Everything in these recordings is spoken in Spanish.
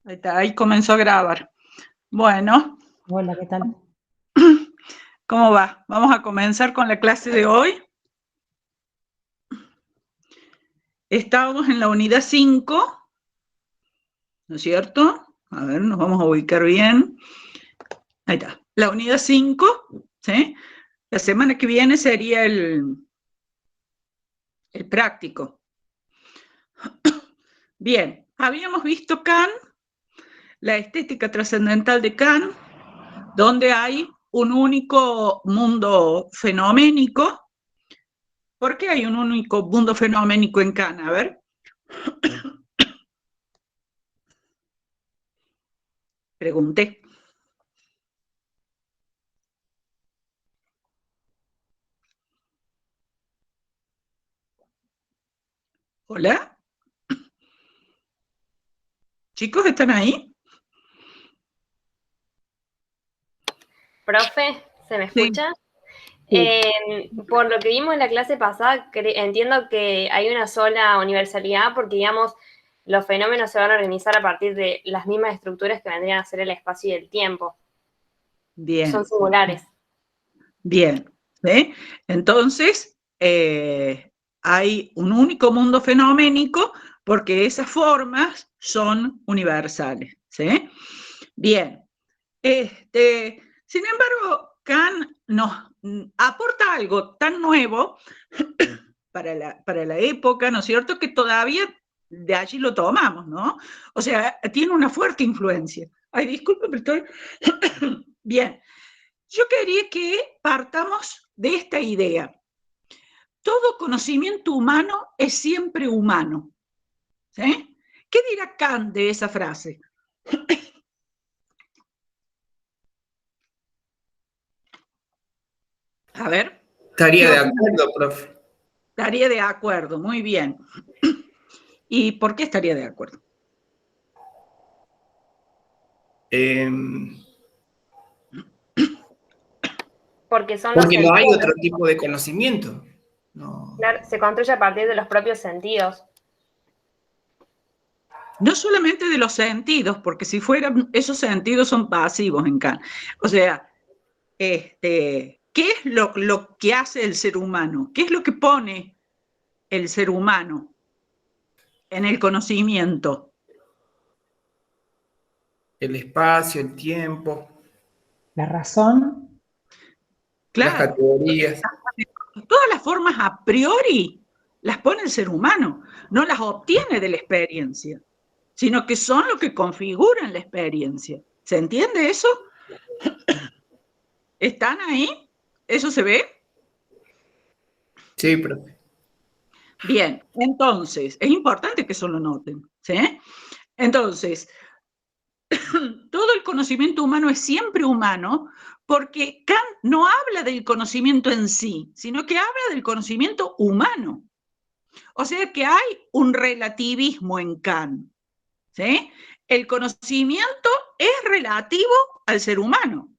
Ahí está, ahí comenzó a grabar. Bueno. Hola, ¿qué tal? ¿Cómo va? Vamos a comenzar con la clase de hoy. Estábamos en la unidad 5, ¿no es cierto? A ver, nos vamos a ubicar bien. Ahí está. La unidad 5, ¿sí? La semana que viene sería el práctico. Bien, habíamos visto Kant, la estética trascendental de Kant, donde hay un único mundo fenoménico. ¿Por qué hay un único mundo fenoménico en Kant? A ver. Pregunté. ¿Hola? ¿Chicos están ahí? Profe, ¿se me escucha? Sí. Por lo que vimos en la clase pasada, entiendo que hay una sola universalidad porque, digamos, los fenómenos se van a organizar a partir de las mismas estructuras que vendrían a ser el espacio y el tiempo. Bien. Son singulares. Bien. ¿Sí? Entonces, hay un único mundo fenoménico porque esas formas son universales. ¿Sí? Bien. Sin embargo, Kant nos aporta algo tan nuevo para la época, ¿no es cierto?, que todavía de allí lo tomamos, ¿no? O sea, tiene una fuerte influencia. Ay, disculpe, pero estoy... Bien. Yo quería que partamos de esta idea. Todo conocimiento humano es siempre humano. ¿Sí? ¿Qué dirá Kant de esa frase? A ver. Estaría de acuerdo, profe. Estaría de acuerdo, muy bien. ¿Y por qué estaría de acuerdo? Porque son Porque los no hay sentidos. otro tipo de conocimiento. No. Claro, se construye a partir de los propios sentidos. No solamente de los sentidos, porque si fueran, esos sentidos son pasivos en Kant. O sea, ¿qué es lo que hace el ser humano? ¿Qué es lo que pone el ser humano en el conocimiento? El espacio, el tiempo, La razón, las Claro, categorías. todas las formas a priori las pone el ser humano, no las obtiene de la experiencia, sino que son lo que configuran la experiencia. ¿Se entiende eso? ¿Están ahí? ¿Eso se ve? Sí, profe. Bien, entonces, es importante que eso lo noten, ¿sí? Entonces, todo el conocimiento humano es siempre humano porque Kant no habla del conocimiento en sí, sino que habla del conocimiento humano. O sea que hay un relativismo en Kant, ¿sí? El conocimiento es relativo al ser humano.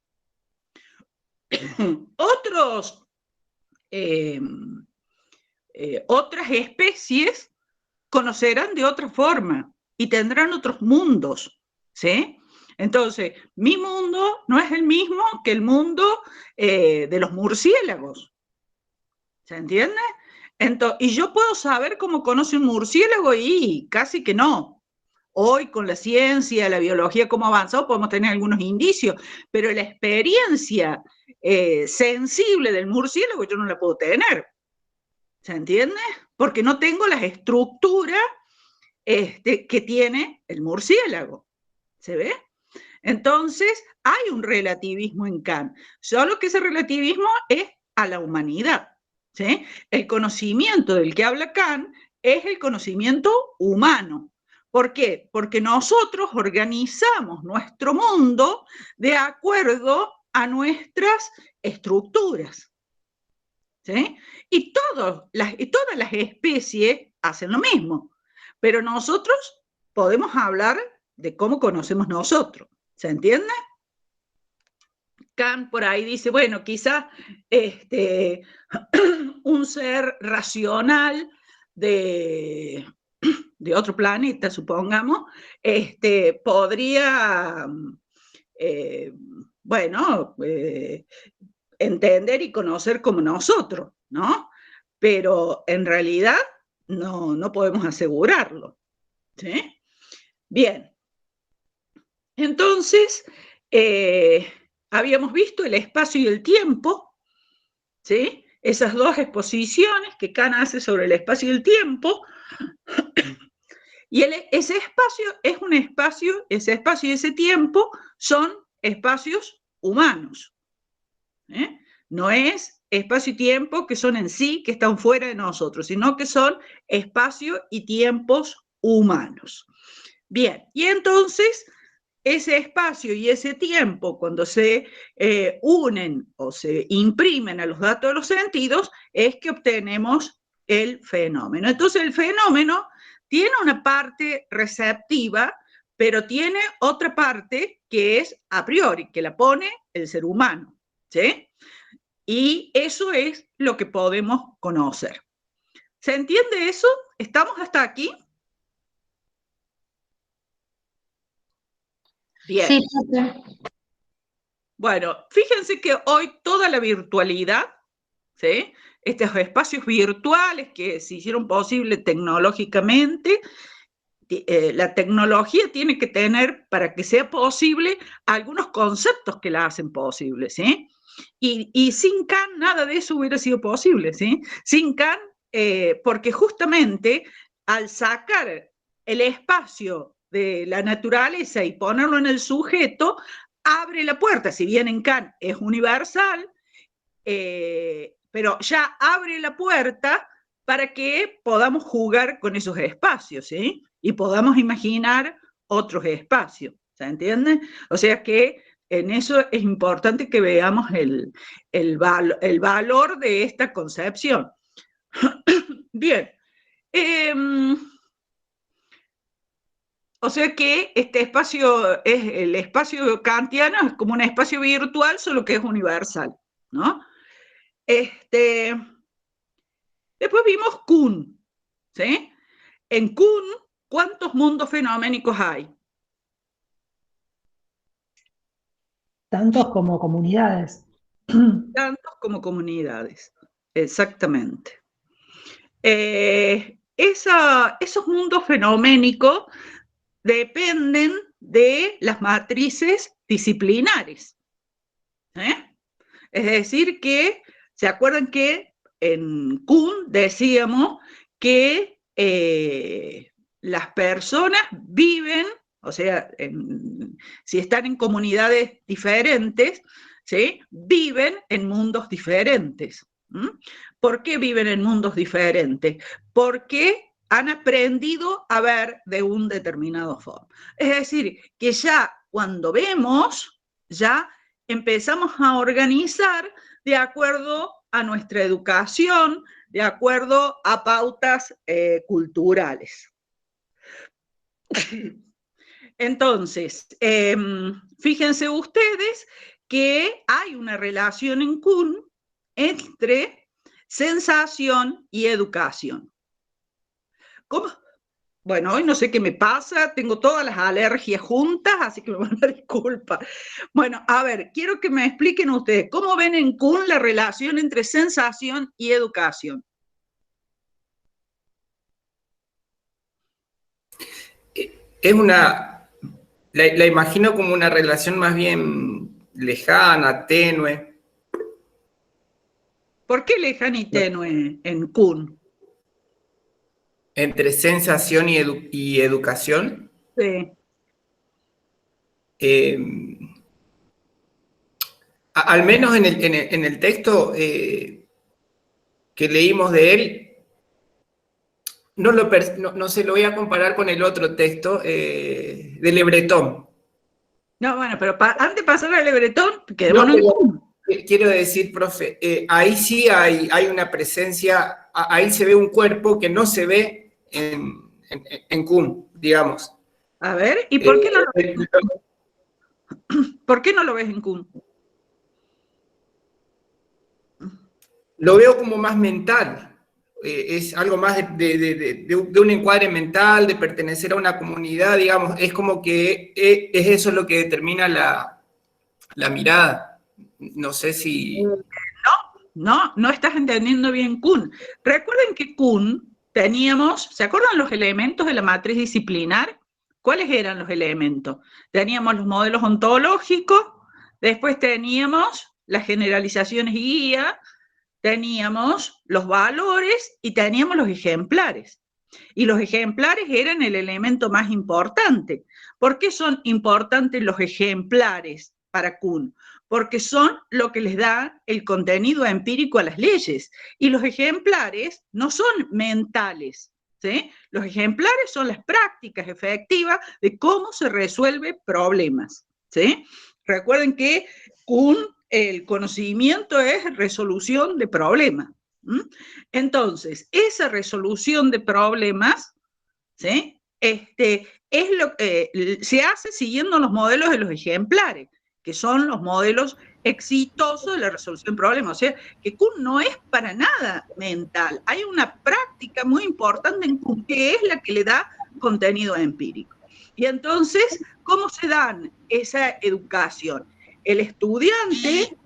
Otras especies conocerán de otra forma y tendrán otros mundos, ¿sí? Entonces, mi mundo no es el mismo que el mundo de los murciélagos, ¿se entiende? Entonces, y yo puedo saber cómo conoce un murciélago y casi que no. Hoy con la ciencia, la biología, cómo ha avanzado, podemos tener algunos indicios, pero la experiencia sensible del murciélago yo no la puedo tener. ¿Se entiende? Porque no tengo las estructuras que tiene el murciélago. ¿Se ve? Entonces, hay un relativismo en Kant, solo que ese relativismo es a la humanidad. ¿Sí? El conocimiento del que habla Kant es el conocimiento humano. ¿Por qué? Porque nosotros organizamos nuestro mundo de acuerdo a nuestras estructuras. ¿Sí? Y todas las especies hacen lo mismo, pero nosotros podemos hablar de cómo conocemos nosotros, ¿se entiende? Kant por ahí dice, bueno, quizá un ser racional de de otro planeta, supongamos, podría, bueno, entender y conocer como nosotros, ¿no? Pero en realidad no podemos asegurarlo, ¿sí? Bien. Entonces, habíamos visto el espacio y el tiempo, ¿sí? Esas dos exposiciones que Kant hace sobre el espacio y el tiempo. Y ese espacio es un espacio, ese espacio y ese tiempo son espacios humanos. No es espacio y tiempo que son en sí, que están fuera de nosotros, sino que son espacio y tiempos humanos. Bien, y entonces ese espacio y ese tiempo, cuando se unen o se imprimen a los datos de los sentidos, es que obtenemos el fenómeno. Entonces el fenómeno tiene una parte receptiva, pero tiene otra parte que es a priori, que la pone el ser humano, ¿sí? Y eso es lo que podemos conocer. ¿Se entiende eso? ¿Estamos hasta aquí? Bien. Sí, Bueno, fíjense que hoy toda la virtualidad, ¿sí? Estos espacios virtuales que se hicieron posible tecnológicamente, la tecnología tiene que tener, para que sea posible, algunos conceptos que la hacen posible, ¿sí? Y sin Kant nada de eso hubiera sido posible, ¿sí? Sin Kant, porque justamente al sacar el espacio de la naturaleza y ponerlo en el sujeto, abre la puerta, si bien en Kant es universal, pero ya abre la puerta para que podamos jugar con esos espacios, ¿sí? Y podamos imaginar otros espacios, ¿se entiende? O sea que en eso es importante que veamos el valor de esta concepción. Bien. O sea que este espacio, el espacio kantiano es como un espacio virtual, solo que es universal, ¿no? Después vimos Kuhn, ¿sí? En Kuhn, ¿cuántos mundos fenoménicos hay? Tantos como comunidades. Tantos como comunidades, exactamente. Esos mundos fenoménicos dependen de las matrices disciplinares. Es decir, que, ¿se acuerdan que en Kuhn decíamos que las personas viven, o sea, si están en comunidades diferentes, ¿sí? Viven en mundos diferentes. ¿Por qué viven en mundos diferentes? Porque han aprendido a ver de un determinado forma. Es decir, que ya cuando vemos, ya empezamos a organizar de acuerdo a nuestra educación, de acuerdo a pautas culturales. Entonces, fíjense ustedes que hay una relación en Kuhn entre sensación y educación. ¿Cómo? Bueno, hoy no sé qué me pasa, tengo todas las alergias juntas, así que me van a disculpar. Bueno, a ver, quiero que me expliquen ustedes, ¿cómo ven en Kuhn la relación entre sensación y educación? Es una, la imagino como una relación más bien lejana, tenue. ¿Por qué lejana y tenue en Kuhn? Entre sensación y educación. Sí. Al menos en el texto que leímos de él, no se lo voy a comparar con el otro texto de Le Breton. No, bueno, pero antes de pasar al Le Breton, quedémonos en Kuhn. Quiero decir, profe, ahí sí hay una presencia, ahí se ve un cuerpo que no se ve en Kuhn, digamos. A ver, ¿y por qué no lo ves en Kuhn? ¿Por qué no lo ves en Kuhn? Lo veo como más mental. es algo más de un encuadre mental, de pertenecer a una comunidad, digamos, es como que es eso lo que determina la mirada. No sé si... No estás entendiendo bien Kuhn. Recuerden que Kuhn teníamos, ¿se acuerdan los elementos de la matriz disciplinar? ¿Cuáles eran los elementos? Teníamos los modelos ontológicos, después teníamos las generalizaciones y guía, teníamos los valores y teníamos los ejemplares. Y los ejemplares eran el elemento más importante. ¿Por qué son importantes los ejemplares para Kuhn? Porque son lo que les da el contenido empírico a las leyes. Y los ejemplares no son mentales, ¿sí? Los ejemplares son las prácticas efectivas de cómo se resuelven problemas, ¿sí? Recuerden que Kuhn, el conocimiento es resolución de problemas. Entonces, esa resolución de problemas, ¿sí? Es lo que se hace siguiendo los modelos de los ejemplares, que son los modelos exitosos de la resolución de problemas. O sea, que Kuhn no es para nada mental. Hay una práctica muy importante en Kuhn, que es la que le da contenido empírico. Y entonces, ¿cómo se dan esa educación? El estudiante,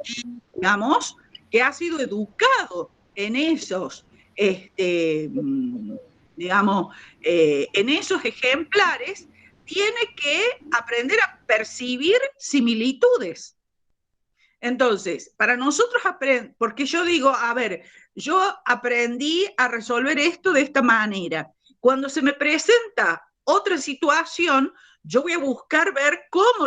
digamos, que ha sido educado en esos, digamos, en esos ejemplares, tiene que aprender a percibir similitudes. Entonces, para nosotros aprender, porque yo digo, a ver, yo aprendí a resolver esto de esta manera. Cuando se me presenta otra situación, yo voy a buscar ver cómo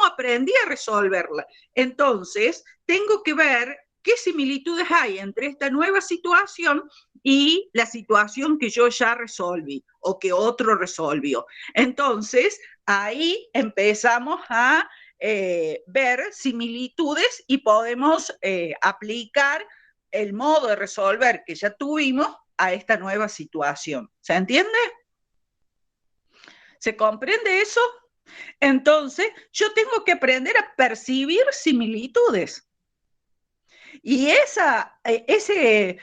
aprendí a resolverla. Entonces, tengo que ver qué similitudes hay entre esta nueva situación y la situación que yo ya resolví o que otro resolvió. Entonces, ahí empezamos a ver similitudes y podemos aplicar el modo de resolver que ya tuvimos a esta nueva situación. ¿Se entiende? ¿Se comprende eso? Entonces, yo tengo que aprender a percibir similitudes. Y ese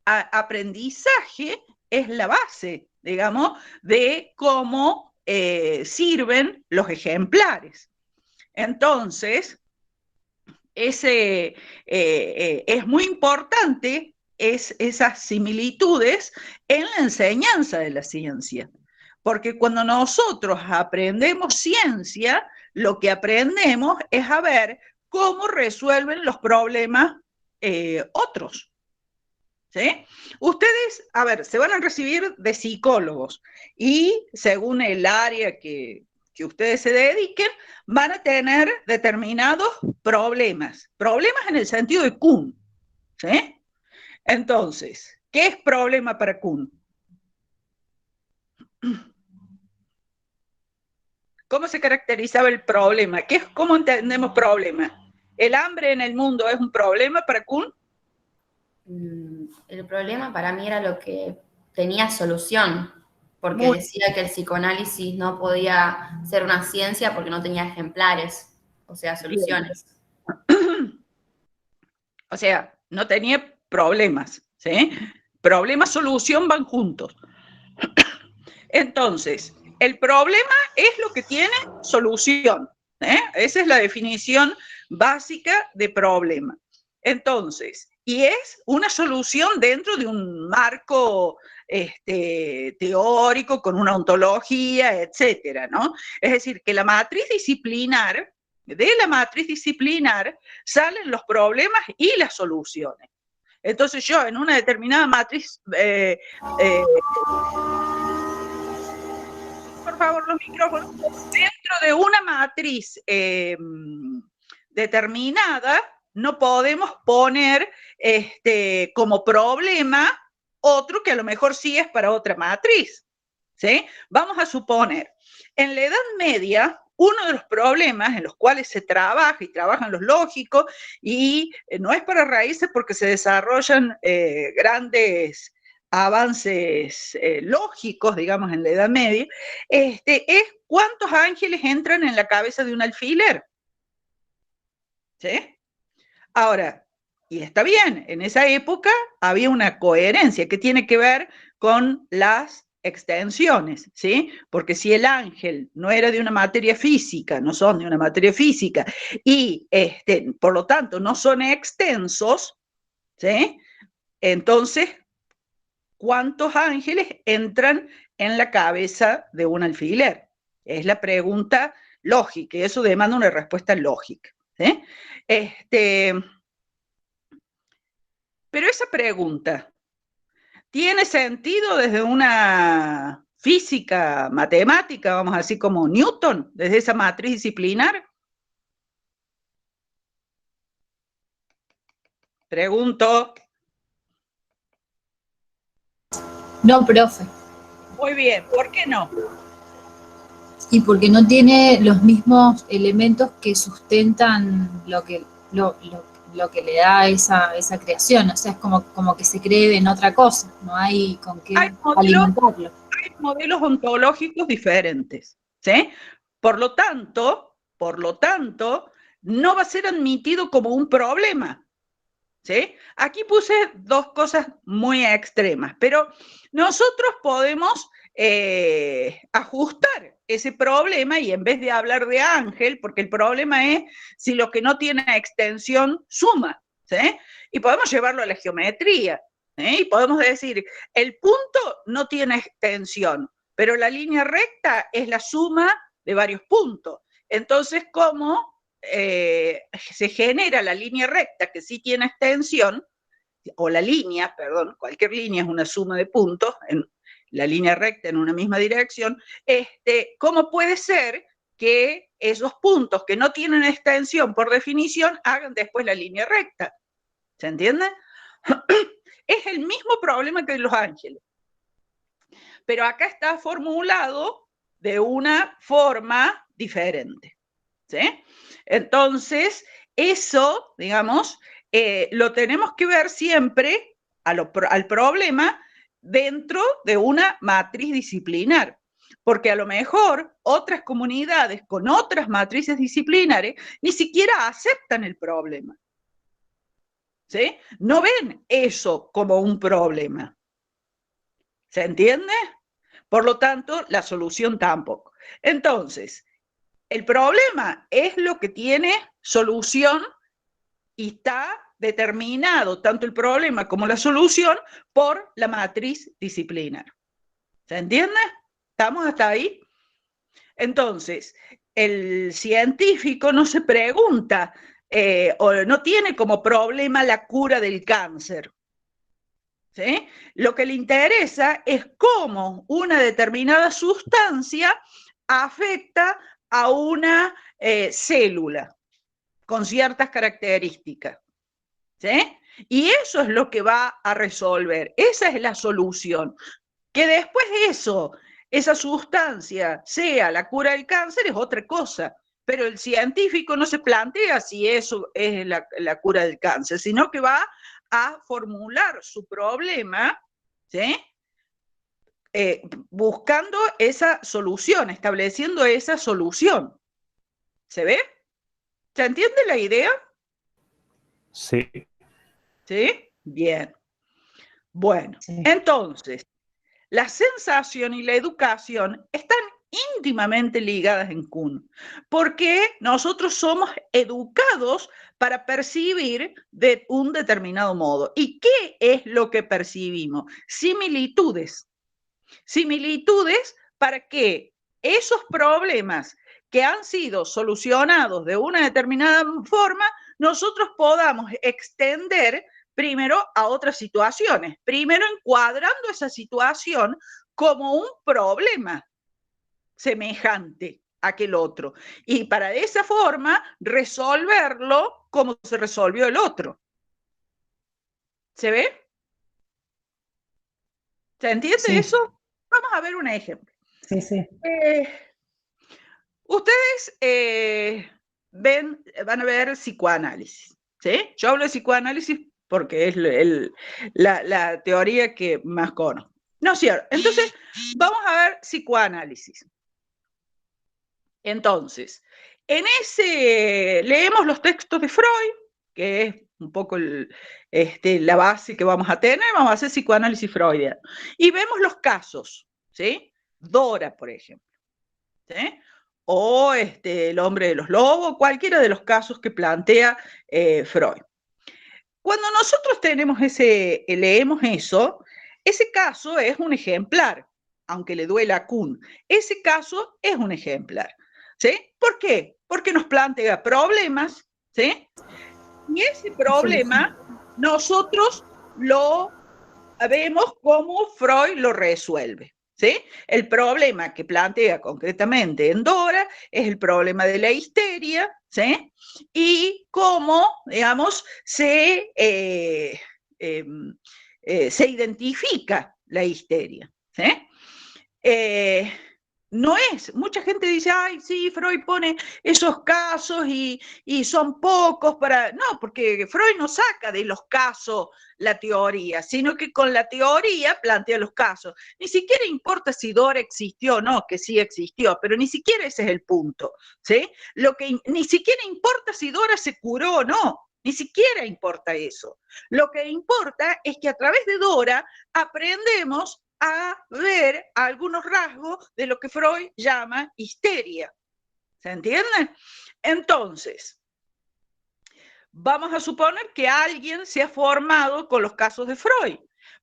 aprendizaje es la base, digamos, de cómo sirven los ejemplares. Entonces, es muy importante esas similitudes en la enseñanza de la ciencia. Porque cuando nosotros aprendemos ciencia, lo que aprendemos es a ver cómo resuelven los problemas otros. ¿Sí? Ustedes, a ver, se van a recibir de psicólogos y según el área que ustedes se dediquen, van a tener determinados problemas. Problemas en el sentido de Kuhn. ¿Sí? Entonces, ¿qué es problema para Kuhn? ¿Cómo se caracterizaba el problema? ¿Cómo entendemos problema? ¿El hambre en el mundo es un problema para Kuhn? El problema para mí era lo que tenía solución, porque decía que el psicoanálisis no podía ser una ciencia porque no tenía ejemplares, o sea, soluciones. O sea, no tenía problemas, ¿sí? Problema, solución van juntos. Entonces, el problema es lo que tiene solución, ¿eh? Esa es la definición básica de problema. Entonces, y es una solución dentro de un marco teórico, con una ontología, etcétera, ¿no? Es decir, que la matriz disciplinar, de la matriz disciplinar salen los problemas y las soluciones. Entonces yo en una determinada matriz, por favor los micrófonos, dentro de una matriz determinada, no podemos poner como problema otro que a lo mejor sí es para otra matriz, ¿sí? Vamos a suponer, en la Edad Media, uno de los problemas en los cuales se trabaja y trabajan los lógicos, y no es para raíces porque se desarrollan grandes avances lógicos, digamos, en la Edad Media, es cuántos ángeles entran en la cabeza de un alfiler. ¿Sí? Ahora, Y está bien, en esa época había una coherencia que tiene que ver con las extensiones, ¿sí? Porque si el ángel no era de una materia física, no son de una materia física, y por lo tanto no son extensos, ¿sí? Entonces, ¿cuántos ángeles entran en la cabeza de un alfiler? Es la pregunta lógica, y eso demanda una respuesta lógica, ¿sí? Pero esa pregunta tiene sentido desde una física matemática, vamos así como Newton, desde esa matriz disciplinar. Pregunto. No, profe. Muy bien, ¿por qué no? Y porque no tiene los mismos elementos que sustentan lo que le da esa creación. O sea, es como que se cree en otra cosa, no hay con qué alimentarlo. Hay modelos ontológicos diferentes, ¿sí? Por lo tanto, no va a ser admitido como un problema, ¿sí? Aquí puse dos cosas muy extremas, pero nosotros podemos ajustar ese problema y en vez de hablar de ángel, porque el problema es si lo que no tiene extensión suma, ¿sí? Y podemos llevarlo a la geometría, ¿sí? Y podemos decir, el punto no tiene extensión, pero la línea recta es la suma de varios puntos. Entonces, ¿cómo se genera la línea recta que sí tiene extensión? O la línea, perdón, cualquier línea es una suma de puntos, en la línea recta en una misma dirección, ¿cómo puede ser que esos puntos que no tienen extensión por definición hagan después la línea recta? ¿Se entiende? Es el mismo problema que los ángeles, pero acá está formulado de una forma diferente, ¿sí? Entonces, eso, digamos, lo tenemos que ver siempre al problema dentro de una matriz disciplinar, porque a lo mejor otras comunidades con otras matrices disciplinares ni siquiera aceptan el problema, ¿sí? No ven eso como un problema. ¿Se entiende? Por lo tanto, la solución tampoco. Entonces, el problema es lo que tiene solución y está determinado tanto el problema como la solución por la matriz disciplinar. ¿Se entiende? ¿Estamos hasta ahí? Entonces, el científico no se pregunta o no tiene como problema la cura del cáncer. ¿Sí? Lo que le interesa es cómo una determinada sustancia afecta a una célula con ciertas características, ¿sí? Y eso es lo que va a resolver, esa es la solución. Que después de eso, esa sustancia sea la cura del cáncer es otra cosa, pero el científico no se plantea si eso es la cura del cáncer, sino que va a formular su problema, ¿sí? Buscando esa solución, estableciendo esa solución. ¿Se ve? ¿Se entiende la idea? Sí. ¿Sí? Bien. Bueno, Sí. entonces, la sensación y la educación están íntimamente ligadas en Kuhn, porque nosotros somos educados para percibir de un determinado modo. ¿Y qué es lo que percibimos? Similitudes. Similitudes para que esos problemas que han sido solucionados de una determinada forma, nosotros podamos extender primero a otras situaciones, primero encuadrando esa situación como un problema semejante a aquel otro, y para de esa forma resolverlo como se resolvió el otro. ¿Se ve? ¿Se entiende Sí. eso? Vamos a ver un ejemplo. Sí, sí. Ustedes van a ver psicoanálisis, ¿sí? Yo hablo de psicoanálisis porque es la teoría que más conozco. ¿No es cierto? Entonces, vamos a ver psicoanálisis. Entonces, en ese leemos los textos de Freud, que es un poco la base que vamos a tener, vamos a hacer psicoanálisis freudiano. Y vemos los casos, ¿sí? Dora, por ejemplo, ¿sí? O el hombre de los lobos, cualquiera de los casos que plantea Freud. Cuando nosotros leemos eso, ese caso es un ejemplar, aunque le duela a Kuhn. Ese caso es un ejemplar, ¿sí? ¿Por qué? Porque nos plantea problemas, ¿sí? Y ese problema nosotros lo vemos cómo Freud lo resuelve, ¿sí? El problema que plantea concretamente en Dora es el problema de la histeria, ¿sí? Y cómo, digamos, se identifica la histeria, ¿sí? No es, mucha gente dice, ay, sí, Freud pone esos casos y son pocos para... No, porque Freud no saca de los casos la teoría, sino que con la teoría plantea los casos. Ni siquiera importa si Dora existió o no, que sí existió, pero ni siquiera ese es el punto, ¿sí? Ni siquiera importa si Dora se curó o no, ni siquiera importa eso. Lo que importa es que a través de Dora aprendemos a ver algunos rasgos de lo que Freud llama histeria. ¿Se entiende? Entonces, vamos a suponer que alguien se ha formado con los casos de Freud.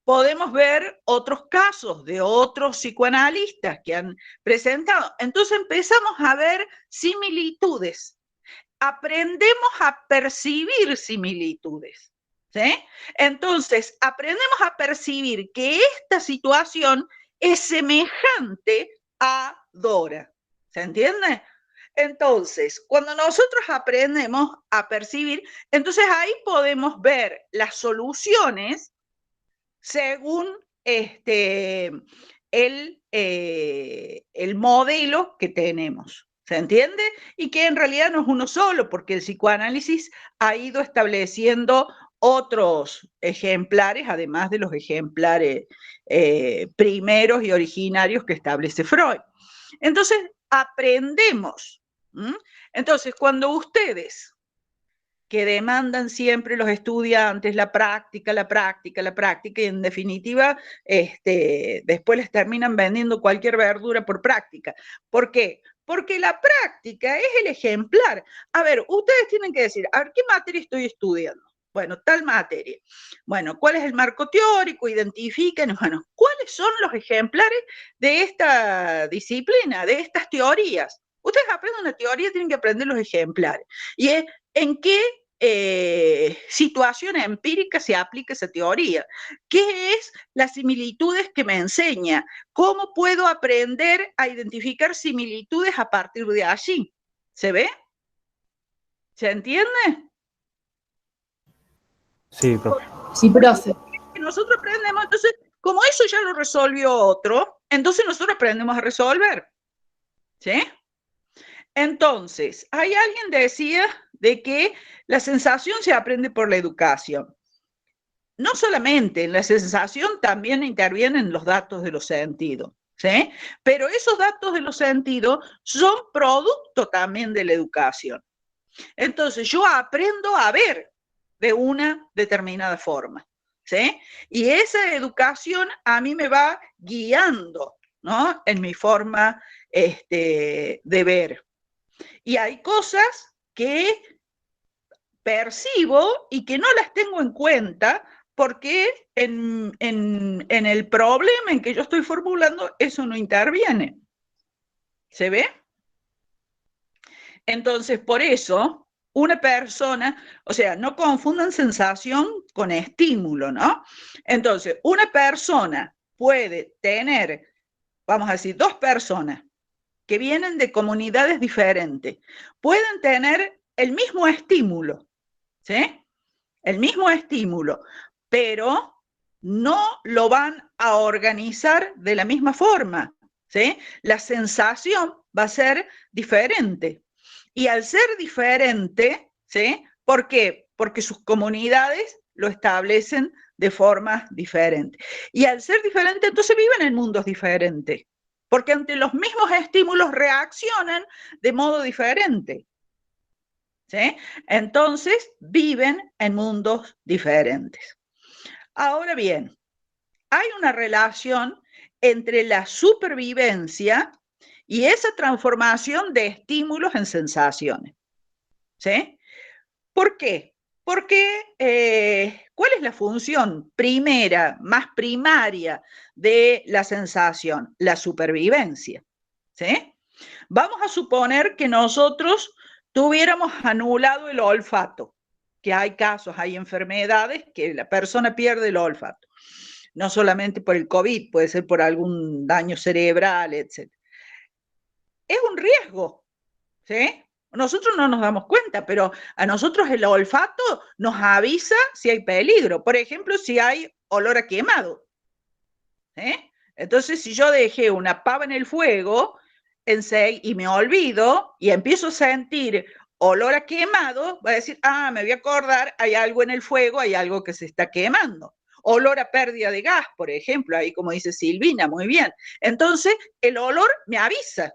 Podemos ver otros casos de otros psicoanalistas que han presentado. Entonces empezamos a ver similitudes. Aprendemos a percibir similitudes, ¿sí? Entonces, aprendemos a percibir que esta situación es semejante a Dora. ¿Se entiende? Entonces, cuando nosotros aprendemos a percibir, entonces ahí podemos ver las soluciones según el modelo que tenemos. ¿Se entiende? Y que en realidad no es uno solo, porque el psicoanálisis ha ido estableciendo otros ejemplares, además de los ejemplares primeros y originarios que establece Freud. Entonces, aprendemos. Entonces, cuando ustedes, que demandan siempre los estudiantes la práctica, y en definitiva, después les terminan vendiendo cualquier verdura por práctica. ¿Por qué? Porque la práctica es el ejemplar. A ver, ustedes tienen que decir, a ver, ¿qué materia estoy estudiando? Bueno, tal materia. Bueno, ¿cuál es el marco teórico? Identifiquen, bueno, ¿cuáles son los ejemplares de esta disciplina, de estas teorías? Ustedes aprenden una teoría, tienen que aprender los ejemplares. Y es en qué situación empírica se aplica esa teoría. ¿Qué es las similitudes que me enseña? ¿Cómo puedo aprender a identificar similitudes a partir de allí? ¿Se ve? ¿Se entiende? Sí, profe. Sí, profe. Nosotros aprendemos, entonces, como eso ya lo resolvió otro, entonces nosotros aprendemos a resolver. ¿Sí? Entonces, hay alguien decía de que la sensación se aprende por la educación. No solamente en la sensación también intervienen los datos de los sentidos, ¿sí? Pero esos datos de los sentidos son producto también de la educación. Entonces, yo aprendo a ver de una determinada forma, ¿sí? Y esa educación a mí me va guiando, ¿no? En mi forma de ver. Y hay cosas que percibo y que no las tengo en cuenta porque en el problema en que yo estoy formulando eso no interviene. ¿Se ve? Entonces, por eso, una persona, o sea, no confundan sensación con estímulo, ¿no? Entonces, una persona puede tener, vamos a decir, dos personas que vienen de comunidades diferentes, pueden tener el mismo estímulo, ¿sí? El mismo estímulo, pero no lo van a organizar de la misma forma, ¿sí? La sensación va a ser diferente. Y al ser diferente, ¿sí? ¿Por qué? Porque sus comunidades lo establecen de formas diferentes. Y al ser diferente, entonces viven en mundos diferentes, porque ante los mismos estímulos reaccionan de modo diferente. ¿sí? Entonces, viven en mundos diferentes. Ahora bien, hay una relación entre la supervivencia y esa transformación de estímulos en sensaciones, ¿sí? ¿Por qué? Porque, ¿cuál es la función primera, más primaria de la sensación? La supervivencia, ¿sí? Vamos a suponer que nosotros tuviéramos anulado el olfato, que hay casos, hay enfermedades que la persona pierde el olfato, no solamente por el COVID, puede ser por algún daño cerebral, etc. Es un riesgo, ¿sí? Nosotros no nos damos cuenta, pero a nosotros el olfato nos avisa si hay peligro. Por ejemplo, si hay olor a quemado, ¿sí? Entonces, si yo dejé una pava en el fuego y me olvido y empiezo a sentir olor a quemado, voy a decir, ah, me voy a acordar, hay algo en el fuego, hay algo que se está quemando. Olor a pérdida de gas, por ejemplo, ahí como dice Silvina, muy bien. Entonces, el olor me avisa.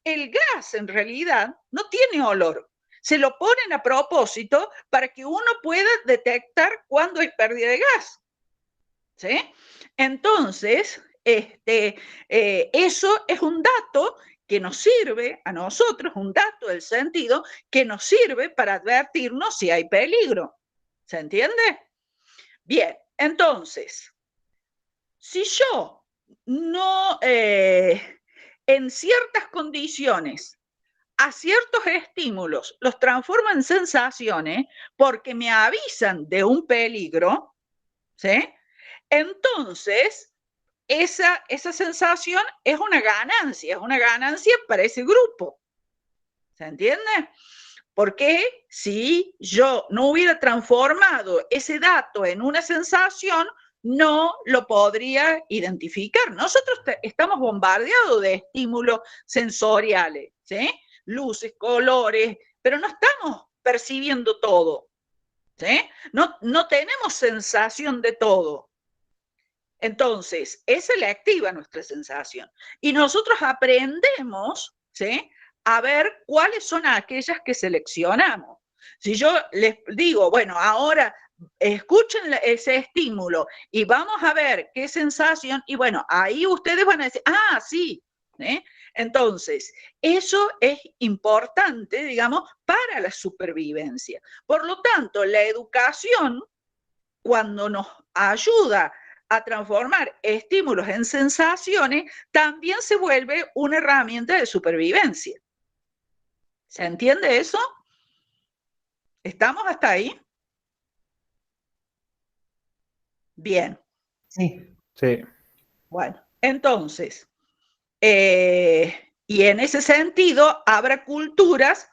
El gas, en realidad, no tiene olor. Se lo ponen a propósito para que uno pueda detectar cuando hay pérdida de gas, ¿sí? Entonces, eso es un dato que nos sirve a nosotros, un dato del sentido que nos sirve para advertirnos si hay peligro. ¿Se entiende? Bien, entonces, si yo no, en ciertas condiciones, a ciertos estímulos los transformo en sensaciones porque me avisan de un peligro, ¿sí? Entonces, esa sensación es una ganancia para ese grupo. ¿Se entiende? Porque si yo no hubiera transformado ese dato en una sensación, no lo podría identificar. Nosotros estamos bombardeados de estímulos sensoriales, ¿sí? Luces, colores, pero no estamos percibiendo todo, ¿sí? No tenemos sensación de todo. Entonces, es selectiva nuestra sensación. Y nosotros aprendemos, ¿sí?, a ver cuáles son aquellas que seleccionamos. Si yo les digo, bueno, ahora escuchen ese estímulo y vamos a ver qué sensación, y bueno, ahí ustedes van a decir, ah, sí, ¿eh? Entonces, eso es importante, digamos, para la supervivencia. Por lo tanto, la educación, cuando nos ayuda a transformar estímulos en sensaciones, también se vuelve una herramienta de supervivencia. ¿Se entiende eso? ¿Estamos hasta ahí? Bien. Sí. Sí. Bueno, entonces, y en ese sentido, habrá culturas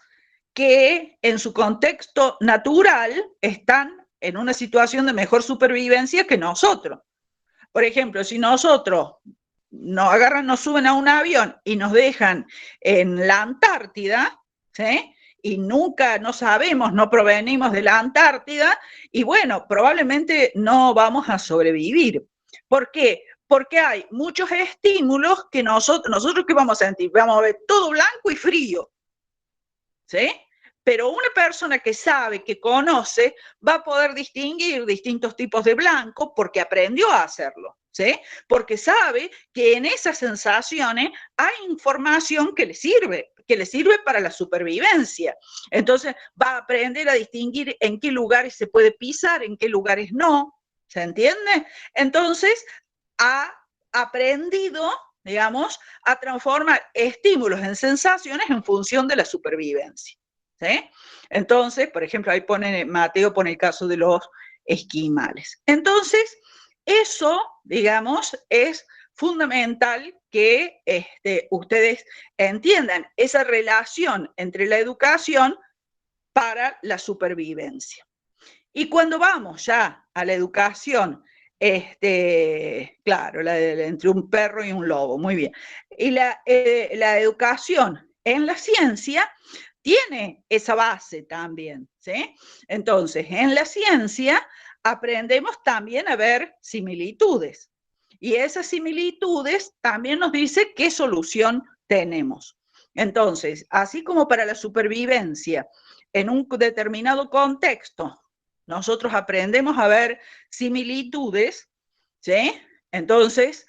que en su contexto natural están en una situación de mejor supervivencia que nosotros. Por ejemplo, si nosotros nos agarran, nos suben a un avión y nos dejan en la Antártida, ¿sí?, y nunca, no sabemos, no provenimos de la Antártida, y bueno, probablemente no vamos a sobrevivir. ¿Por qué? Porque hay muchos estímulos que nosotros ¿qué vamos a sentir? Vamos a ver todo blanco y frío, ¿sí? Pero una persona que sabe, que conoce, va a poder distinguir distintos tipos de blanco porque aprendió a hacerlo, ¿sí? Porque sabe que en esas sensaciones hay información que le sirve para la supervivencia. Entonces va a aprender a distinguir en qué lugares se puede pisar, en qué lugares no, ¿se entiende? Entonces ha aprendido, digamos, a transformar estímulos en sensaciones en función de la supervivencia, ¿sí? Entonces, por ejemplo, ahí Mateo pone el caso de los esquimales. Entonces, eso, digamos, es fundamental que ustedes entiendan esa relación entre la educación para la supervivencia. Y cuando vamos ya a la educación, claro, entre un perro y un lobo, muy bien. Y la educación en la ciencia tiene esa base también, ¿sí? Entonces, en la ciencia aprendemos también a ver similitudes. Y esas similitudes también nos dicen qué solución tenemos. Entonces, así como para la supervivencia en un determinado contexto nosotros aprendemos a ver similitudes, ¿sí? Entonces,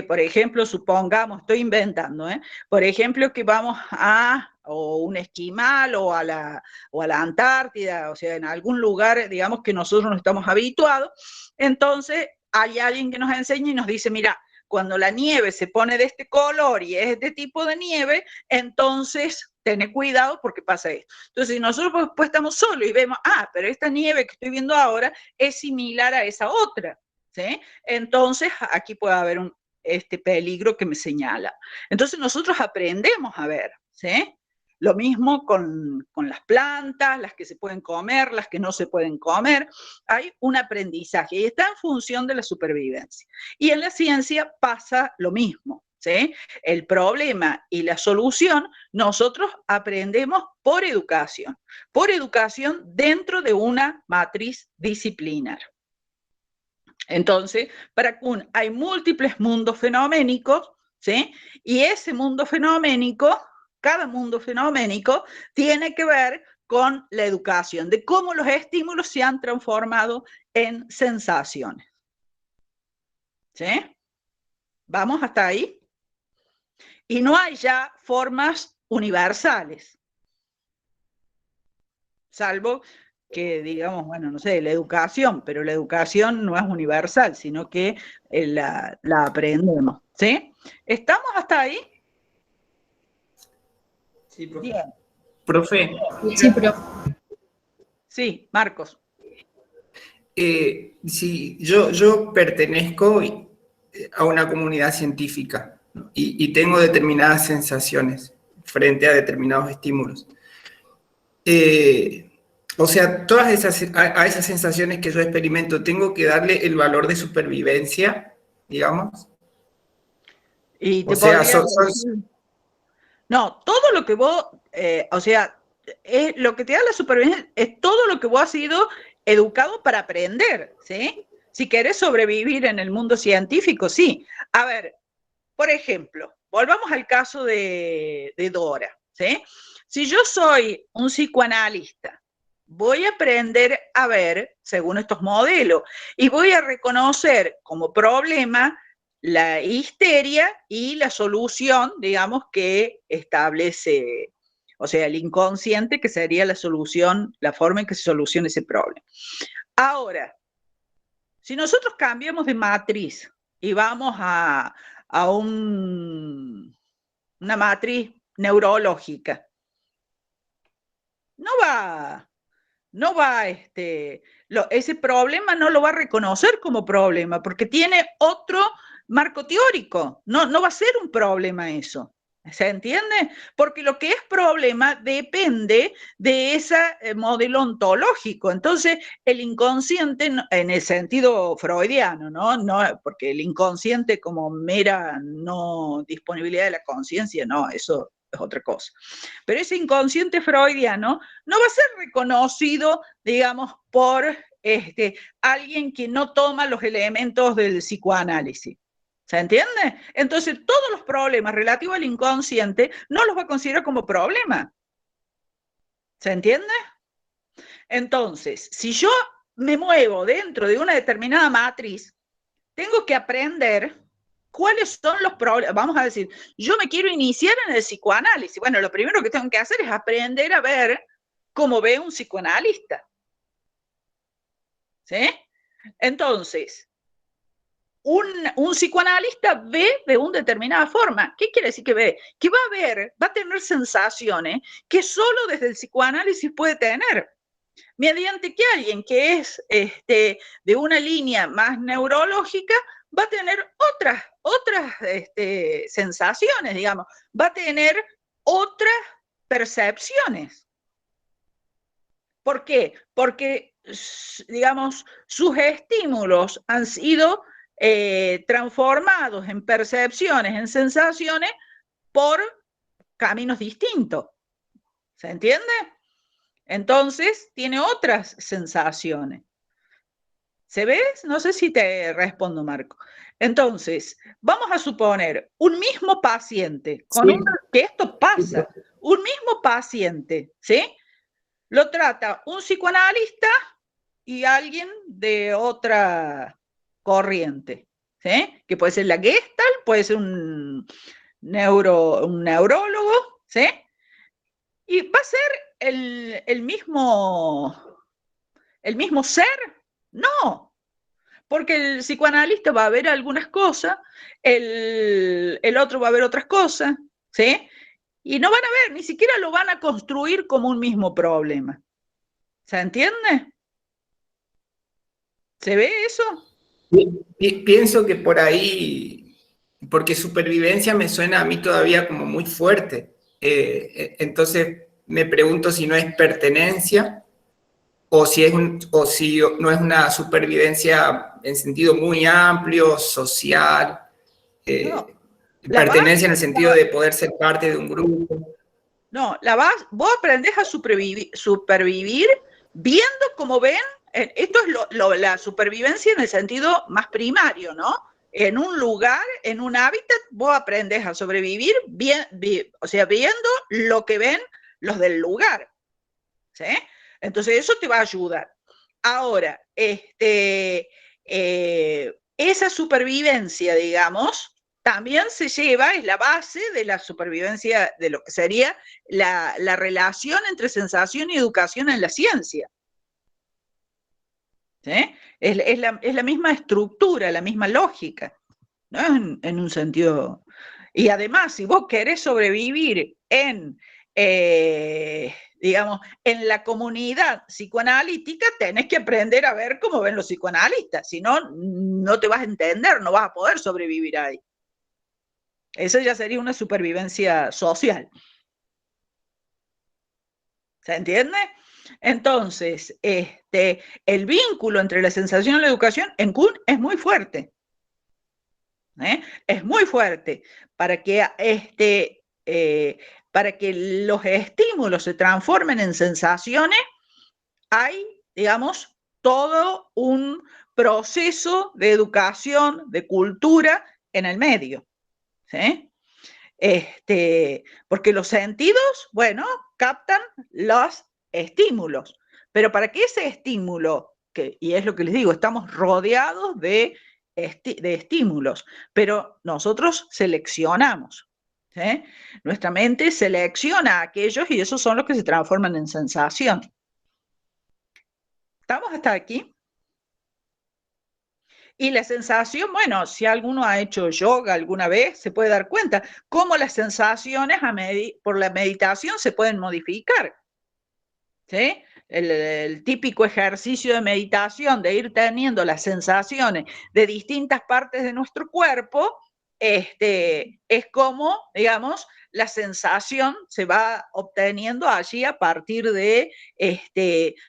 por ejemplo, supongamos, estoy inventando, por ejemplo, que vamos a o un esquimal o a la Antártida, o sea, en algún lugar, digamos, que nosotros no estamos habituados, entonces hay alguien que nos enseña y nos dice, mira, cuando la nieve se pone de este color y es de tipo de nieve, entonces tené cuidado porque pasa esto. Entonces, si nosotros pues estamos solos y vemos, pero esta nieve que estoy viendo ahora es similar a esa otra, ¿sí? Entonces, aquí puede haber este peligro que me señala. Entonces, nosotros aprendemos a ver, ¿sí? Lo mismo con las plantas, las que se pueden comer, las que no se pueden comer. Hay un aprendizaje y está en función de la supervivencia. Y en la ciencia pasa lo mismo, ¿sí? El problema y la solución nosotros aprendemos por educación dentro de una matriz disciplinar. Entonces, para Kuhn hay múltiples mundos fenoménicos, ¿sí? Y ese mundo fenoménico, cada mundo fenoménico, tiene que ver con la educación, de cómo los estímulos se han transformado en sensaciones. ¿Sí? ¿Vamos hasta ahí? Y no hay ya formas universales, salvo que digamos, bueno, no sé, la educación, pero la educación no es universal, sino que la aprendemos, ¿sí? ¿Estamos hasta ahí? Sí, profe. Bien. Profe. Sí, profe. Sí, Marcos. Sí, yo pertenezco a una comunidad científica, ¿no? y tengo determinadas sensaciones frente a determinados estímulos. O sea, todas esas sensaciones que yo experimento, ¿tengo que darle el valor de supervivencia, digamos? Y te O sea, no, todo lo que vos, o sea, lo que te da la supervivencia es todo lo que vos has sido educado para aprender, ¿sí? Si querés sobrevivir en el mundo científico, sí. A ver, por ejemplo, volvamos al caso de Dora, ¿sí? Si yo soy un psicoanalista, voy a aprender a ver, según estos modelos, y voy a reconocer como problema la histeria y la solución, digamos, que establece, o sea, el inconsciente, que sería la solución, la forma en que se soluciona ese problema. Ahora, si nosotros cambiamos de matriz y vamos a una matriz neurológica, ese problema no lo va a reconocer como problema, porque tiene otro marco teórico, no va a ser un problema eso. ¿Se entiende? Porque lo que es problema depende de ese modelo ontológico. Entonces, el inconsciente, en el sentido freudiano, no, porque el inconsciente como mera no disponibilidad de la conciencia, no, eso es otra cosa. Pero ese inconsciente freudiano no va a ser reconocido, digamos, por alguien que no toma los elementos del psicoanálisis. ¿Se entiende? Entonces, todos los problemas relativos al inconsciente no los va a considerar como problema. ¿Se entiende? Entonces, si yo me muevo dentro de una determinada matriz, tengo que aprender cuáles son los problemas. Vamos a decir, yo me quiero iniciar en el psicoanálisis. Bueno, lo primero que tengo que hacer es aprender a ver cómo ve un psicoanalista. ¿Sí? Entonces, un psicoanalista ve de una determinada forma. ¿Qué quiere decir que ve? Que va a tener sensaciones que solo desde el psicoanálisis puede tener. Mediante que alguien que es de una línea más neurológica va a tener otras sensaciones, digamos, va a tener otras percepciones. ¿Por qué? Porque, digamos, sus estímulos han sido transformados en percepciones, en sensaciones, por caminos distintos. ¿Se entiende? Entonces, tiene otras sensaciones. ¿Se ve? No sé si te respondo, Marco. Entonces, vamos a suponer un mismo paciente, que esto pasa, un mismo paciente, ¿sí? lo trata un psicoanalista y alguien de otra corriente, ¿sí? Que puede ser la Gestalt, puede ser un neurólogo, ¿sí? Y va a ser el mismo ser, no, porque el psicoanalista va a ver algunas cosas, el otro va a ver otras cosas, ¿sí? Y no van a ver, ni siquiera lo van a construir como un mismo problema. ¿Se entiende? ¿Se ve eso? Pienso que por ahí, porque supervivencia me suena a mí todavía como muy fuerte. Entonces me pregunto si no es pertenencia o si no es una supervivencia en sentido muy amplio, social, No, pertenencia en el sentido de poder ser parte de un grupo. No, vos aprendés a supervivir viendo como ven, esto es la supervivencia en el sentido más primario, ¿no? En un lugar, en un hábitat, vos aprendés a sobrevivir o sea, viendo lo que ven los del lugar, ¿sí? Entonces eso te va a ayudar. Ahora, esa supervivencia, digamos, también se lleva, es la base de la supervivencia, de lo que sería la relación entre sensación y educación en la ciencia. ¿Sí? Es la misma estructura, la misma lógica, ¿no? En un sentido. Y además, si vos querés sobrevivir digamos, en la comunidad psicoanalítica, tenés que aprender a ver cómo ven los psicoanalistas, si no, no te vas a entender, no vas a poder sobrevivir ahí. Eso ya sería una supervivencia social. ¿Se entiende? Entonces, el vínculo entre la sensación y la educación en Kuhn es muy fuerte. Es muy fuerte para que, para que los estímulos se transformen en sensaciones. Hay, digamos, todo un proceso de educación, de cultura en el medio, ¿sí? Porque los sentidos, bueno, captan los estímulos, pero para que ese estímulo, y es lo que les digo, estamos rodeados de estímulos, pero nosotros seleccionamos, ¿sí? Nuestra mente selecciona aquellos y esos son los que se transforman en sensación. ¿Estamos hasta aquí? Y la sensación, bueno, si alguno ha hecho yoga alguna vez, se puede dar cuenta cómo las sensaciones por la meditación se pueden modificar. ¿Sí? El típico ejercicio de meditación, de ir teniendo las sensaciones de distintas partes de nuestro cuerpo, es como, digamos, la sensación se va obteniendo allí a partir de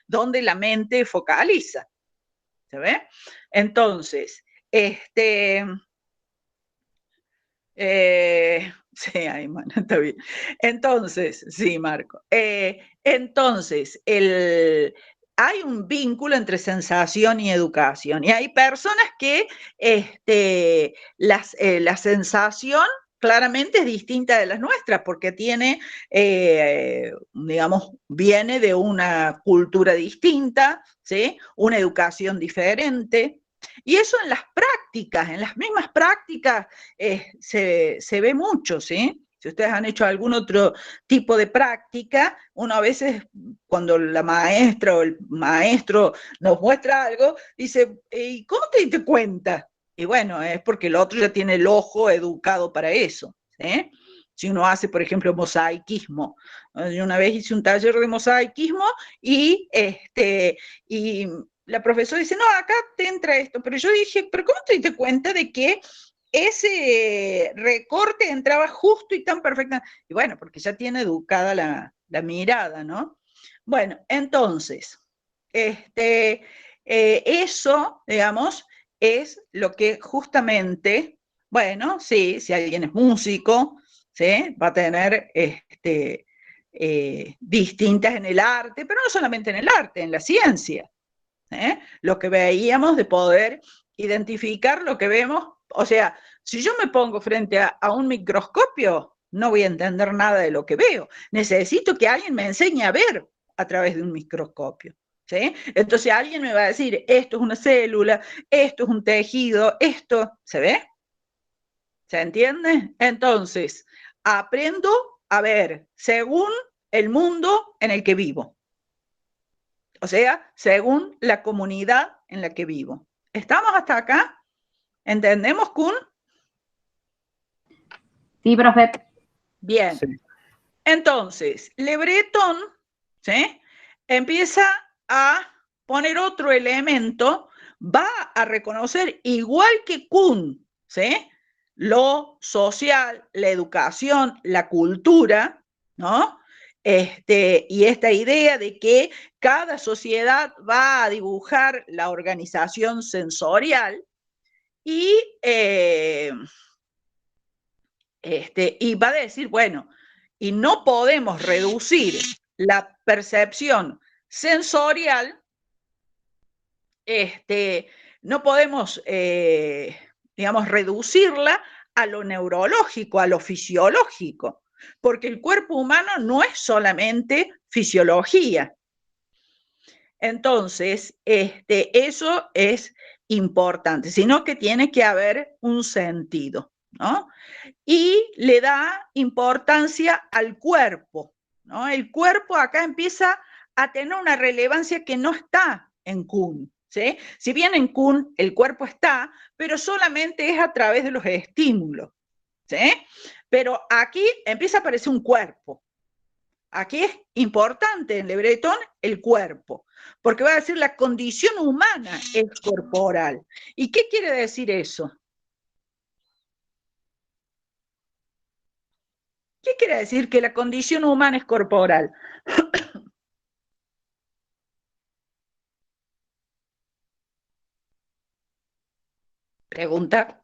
donde la mente focaliza. ¿Se ve? Entonces, sí, ahí, mano, está bien. Entonces, sí, Marco. Entonces, hay un vínculo entre sensación y educación. Y hay personas que la sensación claramente es distinta de las nuestras, porque tiene, digamos, viene de una cultura distinta, ¿sí? Una educación diferente. Y eso en las prácticas, en las mismas prácticas, se ve mucho, ¿sí? Si ustedes han hecho algún otro tipo de práctica, uno a veces, cuando la maestra o el maestro nos muestra algo, dice, ¿y cómo te diste cuenta? Y bueno, es porque el otro ya tiene el ojo educado para eso, ¿sí? Si uno hace, por ejemplo, mosaicismo. Yo una vez hice un taller de mosaicismo y la profesora dice, no, acá te entra esto, pero yo dije, pero ¿cómo te diste cuenta de que ese recorte entraba justo y tan perfecta? Y bueno, porque ya tiene educada la mirada, ¿no? Bueno, entonces, eso, digamos, es lo que justamente, bueno, sí, si alguien es músico, ¿sí? Va a tener distintas en el arte, pero no solamente en el arte, en la ciencia. Lo que veíamos de poder identificar lo que vemos, o sea, si yo me pongo frente a un microscopio, no voy a entender nada de lo que veo. Necesito que alguien me enseñe a ver a través de un microscopio. ¿Sí? Entonces alguien me va a decir, esto es una célula, esto es un tejido, esto, ¿se ve? ¿Se entiende? Entonces, aprendo a ver según el mundo en el que vivo. O sea, según la comunidad en la que vivo. ¿Estamos hasta acá? ¿Entendemos, Kun? Sí, profe. Bien. Sí. Entonces, Le Breton, ¿sí?, empieza a poner otro elemento, va a reconocer, igual que Kuhn, ¿sí?, lo social, la educación, la cultura, ¿no? Y esta idea de que cada sociedad va a dibujar la organización sensorial y va a decir, bueno, y no podemos reducir la percepción sensorial, no podemos, digamos, reducirla a lo neurológico, a lo fisiológico, porque el cuerpo humano no es solamente fisiología. Entonces, eso es importante, sino que tiene que haber un sentido, ¿no? Y le da importancia al cuerpo, ¿no? El cuerpo acá empieza a tener una relevancia que no está en Kuhn, ¿sí? Si bien en Kuhn el cuerpo está, pero solamente es a través de los estímulos, ¿sí? Pero aquí empieza a aparecer un cuerpo. Aquí es importante en Le Breton el cuerpo, porque va a decir la condición humana es corporal. ¿Y qué quiere decir eso? ¿Qué quiere decir que la condición humana es corporal? Pregunta.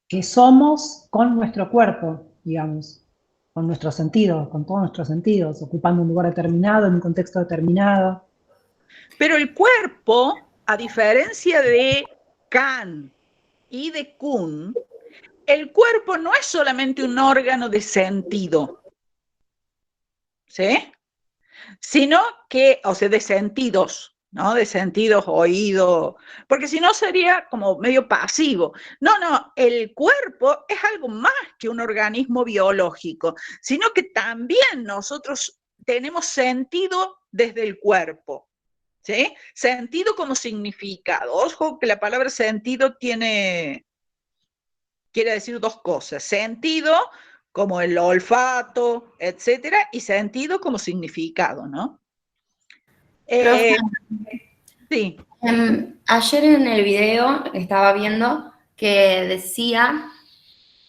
Que somos con nuestro cuerpo, digamos, con nuestros sentidos, con todos nuestros sentidos, ocupando un lugar determinado, en un contexto determinado. Pero el cuerpo, a diferencia de Kant y de Kuhn, el cuerpo no es solamente un órgano de sentido, ¿sí? Sino que, o sea, de sentidos, ¿no? De sentidos, oído, porque si no sería como medio pasivo. No, no, el cuerpo es algo más que un organismo biológico, sino que también nosotros tenemos sentido desde el cuerpo, ¿sí? Sentido como significado. Ojo que la palabra sentido quiere decir dos cosas. Sentido como el olfato, etcétera, y sentido como significado, ¿no? Sí. Ayer en el video estaba viendo que decía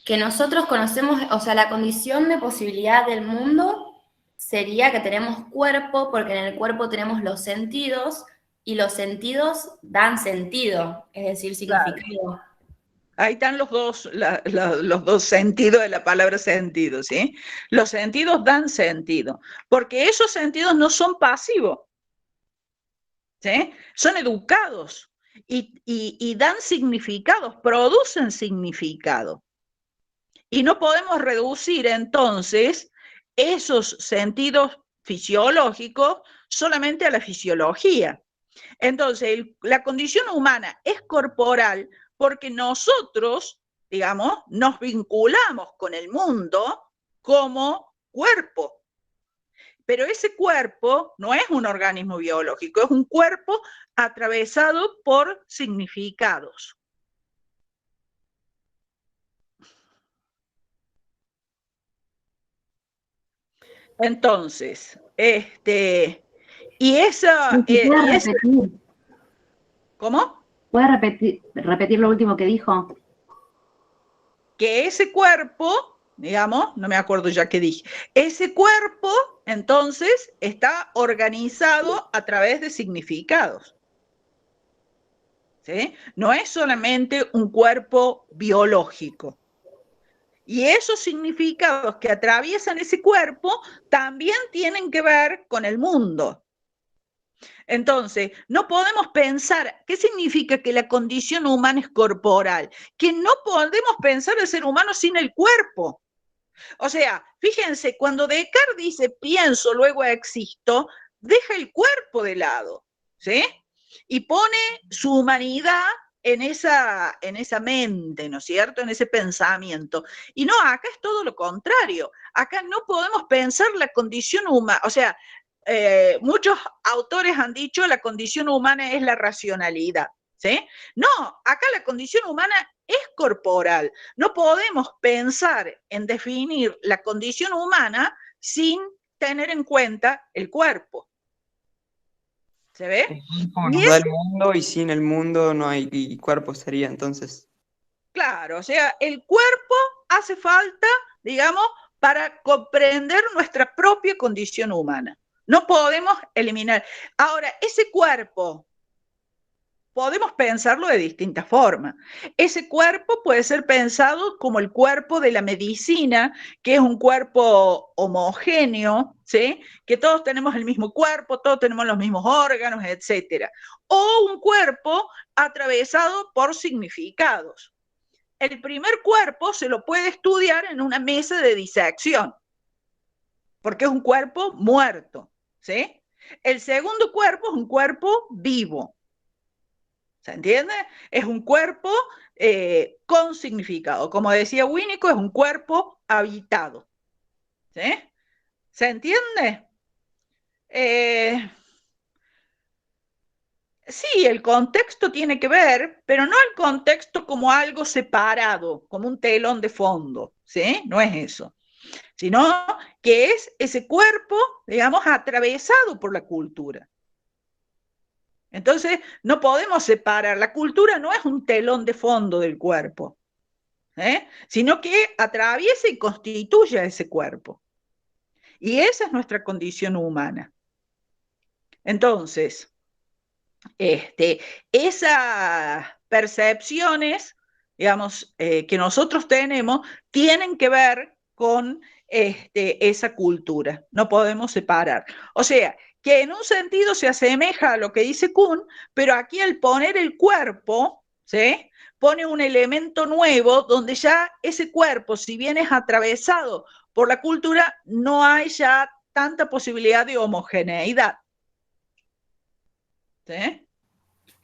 que nosotros conocemos, o sea, la condición de posibilidad del mundo sería que tenemos cuerpo, porque en el cuerpo tenemos los sentidos, y los sentidos dan sentido, es decir, significado. Claro. Ahí están los dos sentidos de la palabra sentido, ¿sí? Los sentidos dan sentido, porque esos sentidos no son pasivos, ¿sí? Son educados y dan significados, producen significado. Y no podemos reducir entonces esos sentidos fisiológicos solamente a la fisiología. Entonces, la condición humana es corporal porque nosotros, digamos, nos vinculamos con el mundo como cuerpo. Pero ese cuerpo no es un organismo biológico, es un cuerpo atravesado por significados. Entonces, y esa... repetir? ¿Cómo? ¿Puede repetir lo último que dijo? Que ese cuerpo, digamos, no me acuerdo ya qué dije, ese cuerpo entonces está organizado a través de significados. ¿Sí? No es solamente un cuerpo biológico. Y esos significados que atraviesan ese cuerpo también tienen que ver con el mundo. Entonces, no podemos pensar, ¿qué significa que la condición humana es corporal? Que no podemos pensar el ser humano sin el cuerpo. O sea, fíjense, cuando Descartes dice pienso, luego existo, deja el cuerpo de lado, ¿sí? Y pone su humanidad en esa mente, ¿no es cierto? En ese pensamiento. Y no, acá es todo lo contrario. Acá no podemos pensar la condición humana, o sea, muchos autores han dicho la condición humana es la racionalidad, ¿sí? No, acá la condición humana es corporal. No podemos pensar en definir la condición humana sin tener en cuenta el cuerpo. ¿Se ve? Como Y nos da es el mundo y sin el mundo no hay y cuerpo sería entonces. claro, o sea, el cuerpo hace falta, digamos, para comprender nuestra propia condición humana. No podemos eliminar. Ahora, ese cuerpo, podemos pensarlo de distintas formas. Ese cuerpo puede ser pensado como el cuerpo de la medicina, que es un cuerpo homogéneo, ¿sí? Que todos tenemos el mismo cuerpo, todos tenemos los mismos órganos, etcétera. O un cuerpo atravesado por significados. El primer cuerpo se lo puede estudiar en una mesa de disección, porque es un cuerpo muerto, ¿sí? El segundo cuerpo es un cuerpo vivo, ¿se entiende? Es un cuerpo con significado. Como decía Winnicott, es un cuerpo habitado, ¿sí? ¿Se entiende? Sí, el contexto tiene que ver, pero no el contexto como algo separado, como un telón de fondo, ¿sí? No es eso, sino que es ese cuerpo, digamos, atravesado por la cultura. Entonces, no podemos separar, la cultura no es un telón de fondo del cuerpo, sino que atraviesa y constituye a ese cuerpo. Y esa es nuestra condición humana. Entonces, esas percepciones, digamos, que nosotros tenemos, tienen que ver con esa cultura. No podemos separar. O sea, que en un sentido se asemeja a lo que dice Kuhn, pero aquí al poner el cuerpo, ¿sí? Pone un elemento nuevo donde ya ese cuerpo, si bien es atravesado por la cultura, no hay ya tanta posibilidad de homogeneidad. ¿Sí?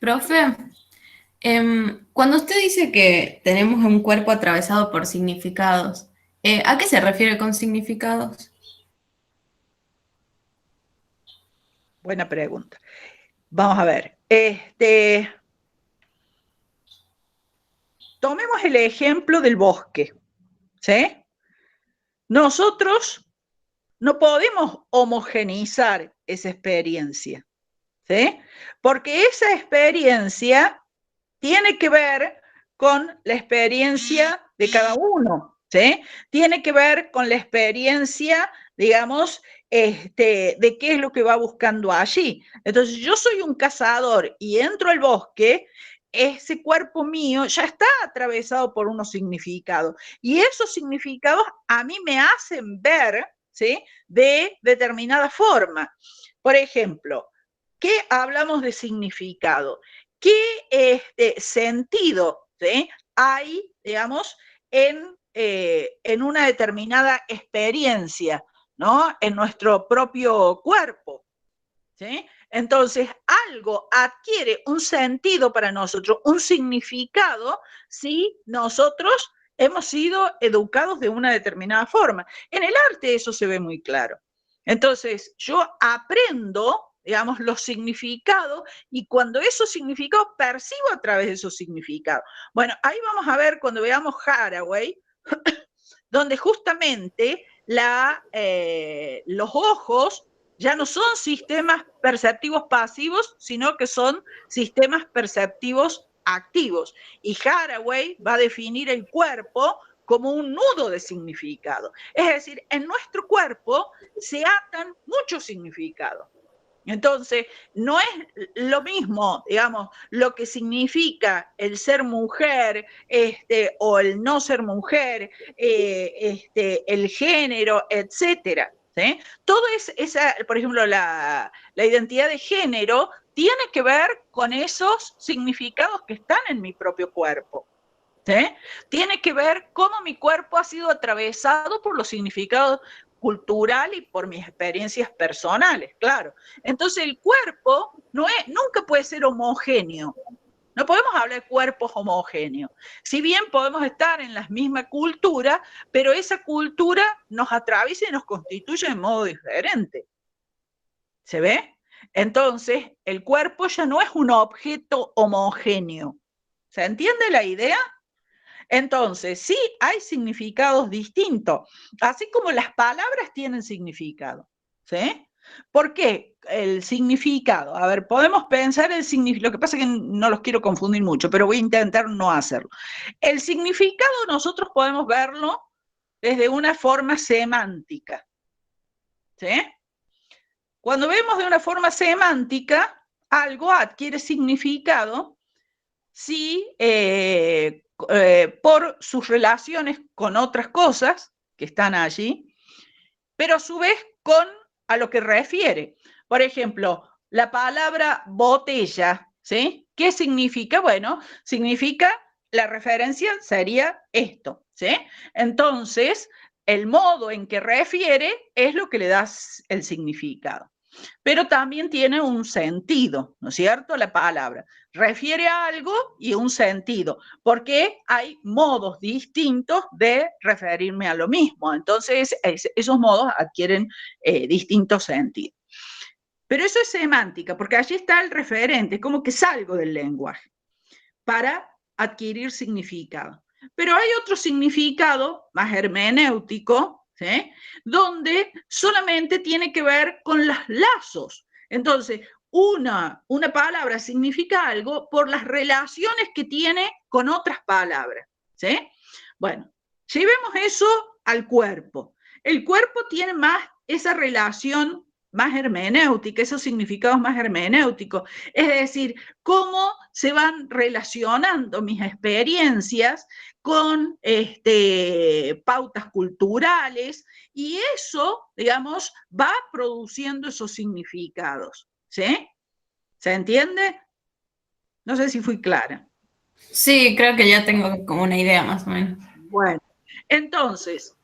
Profe, cuando usted dice que tenemos un cuerpo atravesado por significados, ¿a qué se refiere con significados? Buena pregunta. Vamos a ver. Tomemos el ejemplo del bosque, ¿sí? Nosotros no podemos homogeneizar esa experiencia, ¿sí? Porque esa experiencia tiene que ver con la experiencia de cada uno, ¿sí? Tiene que ver con la experiencia, digamos, de qué es lo que va buscando allí. Entonces, yo soy un cazador y entro al bosque, ese cuerpo mío ya está atravesado por unos significados. Y esos significados a mí me hacen ver, ¿sí? De determinada forma. Por ejemplo, ¿qué hablamos de significado? ¿Qué sentido, ¿sí? Hay, digamos, en una determinada experiencia, ¿no? En nuestro propio cuerpo, ¿sí? Entonces, algo adquiere un sentido para nosotros, un significado, si nosotros hemos sido educados de una determinada forma. En el arte eso se ve muy claro. Entonces, yo aprendo, digamos, los significados y cuando esos significados percibo a través de esos significados. Bueno, ahí vamos a ver cuando veamos Haraway, donde justamente los ojos ya no son sistemas perceptivos pasivos, sino que son sistemas perceptivos activos. Y Haraway va a definir el cuerpo como un nudo de significado. Es decir, en nuestro cuerpo se atan muchos significados. Entonces, no es lo mismo, digamos, lo que significa el ser mujer o el no ser mujer, el género, etcétera. ¿Sí? Todo esa, por ejemplo, la identidad de género tiene que ver con esos significados que están en mi propio cuerpo. ¿sí? Tiene que ver cómo mi cuerpo ha sido atravesado por los significados cultural y por mis experiencias personales, claro. Entonces el cuerpo nunca puede ser homogéneo. No podemos hablar de cuerpos homogéneos. Si bien podemos estar en la misma cultura, pero esa cultura nos atraviesa y nos constituye de modo diferente. ¿Se ve? Entonces, el cuerpo ya no es un objeto homogéneo. ¿Se entiende la idea? Entonces, sí hay significados distintos, así como las palabras tienen significado, ¿sí? ¿Por qué el significado? A ver, podemos pensar el significado, lo que pasa es que no los quiero confundir mucho, pero voy a intentar no hacerlo. El significado nosotros podemos verlo desde una forma semántica, ¿sí? Cuando vemos de una forma semántica, algo adquiere significado si por sus relaciones con otras cosas que están allí, pero a su vez a lo que refiere. Por ejemplo, la palabra botella, ¿sí? ¿Qué significa? Bueno, significa, la referencia sería esto, ¿sí? Entonces, el modo en que refiere es lo que le da el significado. Pero también tiene un sentido, ¿no es cierto? La palabra refiere a algo y un sentido, porque hay modos distintos de referirme a lo mismo. Entonces, esos modos adquieren distintos sentidos. Pero eso es semántica, porque allí está el referente, como que salgo del lenguaje para adquirir significado. Pero hay otro significado más hermenéutico, ¿sí? Donde solamente tiene que ver con los lazos. Entonces, una palabra significa algo por las relaciones que tiene con otras palabras, ¿sí? Bueno, llevemos eso al cuerpo. El cuerpo tiene más esa relación más hermenéutica, esos significados más hermenéuticos. Es decir, cómo se van relacionando mis experiencias con pautas culturales, y eso, digamos, va produciendo esos significados, ¿sí? ¿Se entiende? No sé si fui clara. Sí, creo que ya tengo como una idea más o menos. Bueno, entonces,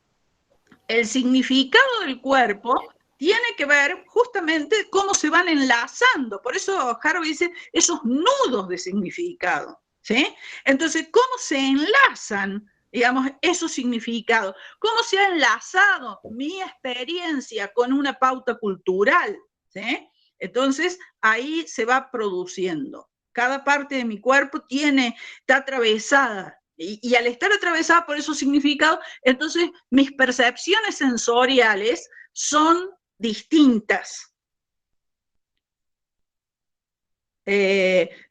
el significado del cuerpo tiene que ver justamente cómo se van enlazando. Por eso Harvey dice esos nudos de significado, ¿sí? Entonces, ¿cómo se enlazan, digamos, esos significados? ¿Cómo se ha enlazado mi experiencia con una pauta cultural, ¿sí? Entonces, ahí se va produciendo. Cada parte de mi cuerpo está atravesada. Y al estar atravesada por esos significados, entonces mis percepciones sensoriales son distintas.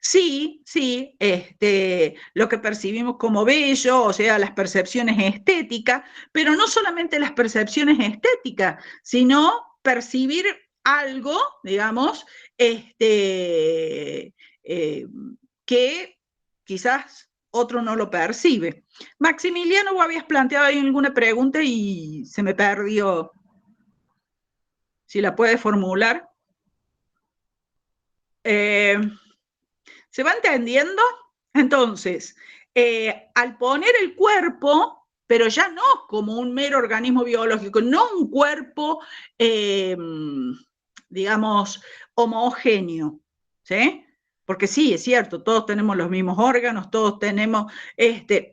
Sí, lo que percibimos como bello, o sea, las percepciones estéticas, pero no solamente las percepciones estéticas, sino percibir algo, digamos, que quizás otro no lo percibe. Maximiliano, vos habías planteado ahí alguna pregunta y se me perdió. Si la puede formular. ¿Se va entendiendo? Entonces, al poner el cuerpo, pero ya no como un mero organismo biológico, no un cuerpo, digamos, homogéneo, ¿sí? Porque sí, es cierto, todos tenemos los mismos órganos, todos tenemos,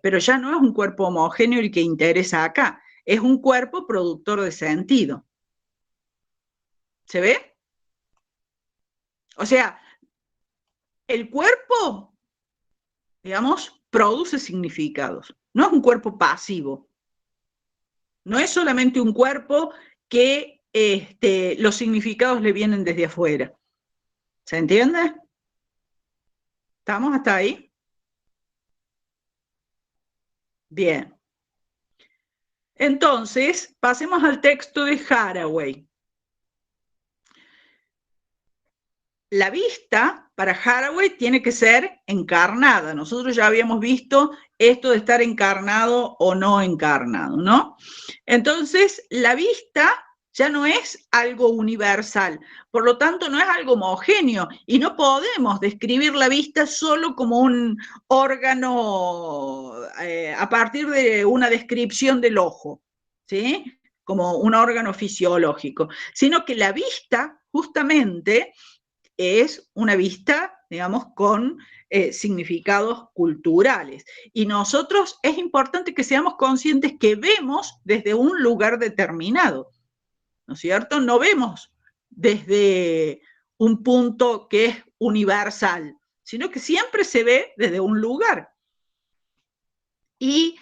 pero ya no es un cuerpo homogéneo el que interesa acá, es un cuerpo productor de sentido. ¿Se ve? O sea, el cuerpo, digamos, produce significados, no es un cuerpo pasivo, no es solamente un cuerpo que los significados le vienen desde afuera. ¿Se entiende? ¿Estamos hasta ahí? Bien. Entonces, pasemos al texto de Haraway. La vista para Haraway tiene que ser encarnada. Nosotros ya habíamos visto esto de estar encarnado o no encarnado, ¿no? Entonces, la vista ya no es algo universal, por lo tanto no es algo homogéneo y no podemos describir la vista solo como un órgano a partir de una descripción del ojo, ¿sí? Como un órgano fisiológico, sino que la vista justamente es una vista, digamos, con significados culturales. Y nosotros es importante que seamos conscientes que vemos desde un lugar determinado, ¿no es cierto? No vemos desde un punto que es universal, sino que siempre se ve desde un lugar. Y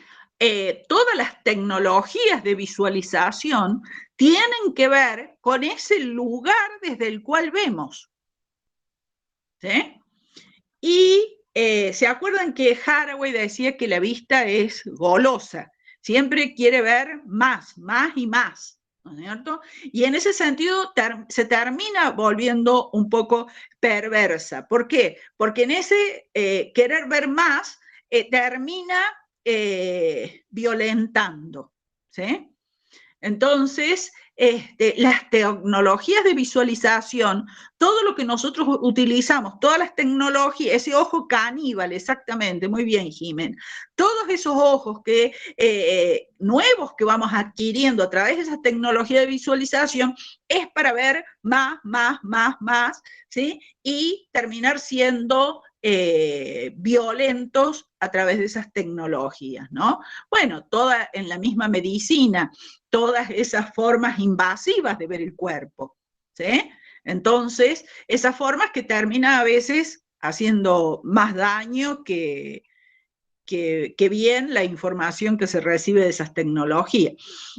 todas las tecnologías de visualización tienen que ver con ese lugar desde el cual vemos. ¿Sí? Y ¿se acuerdan que Haraway decía que la vista es golosa? Siempre quiere ver más y más, ¿no es cierto? Y en ese sentido se termina volviendo un poco perversa. ¿Por qué? Porque en ese querer ver más termina violentando, ¿sí? Entonces, las tecnologías de visualización, todo lo que nosotros utilizamos, todas las tecnologías, ese ojo caníbal, exactamente, muy bien, Jimen, todos esos ojos nuevos que vamos adquiriendo a través de esa tecnología de visualización, es para ver más, ¿sí? Y terminar siendo violentos a través de esas tecnologías, ¿no? Bueno, toda en la misma medicina, todas esas formas invasivas de ver el cuerpo, ¿sí? Entonces, esas formas que terminan a veces haciendo más daño que bien la información que se recibe de esas tecnologías.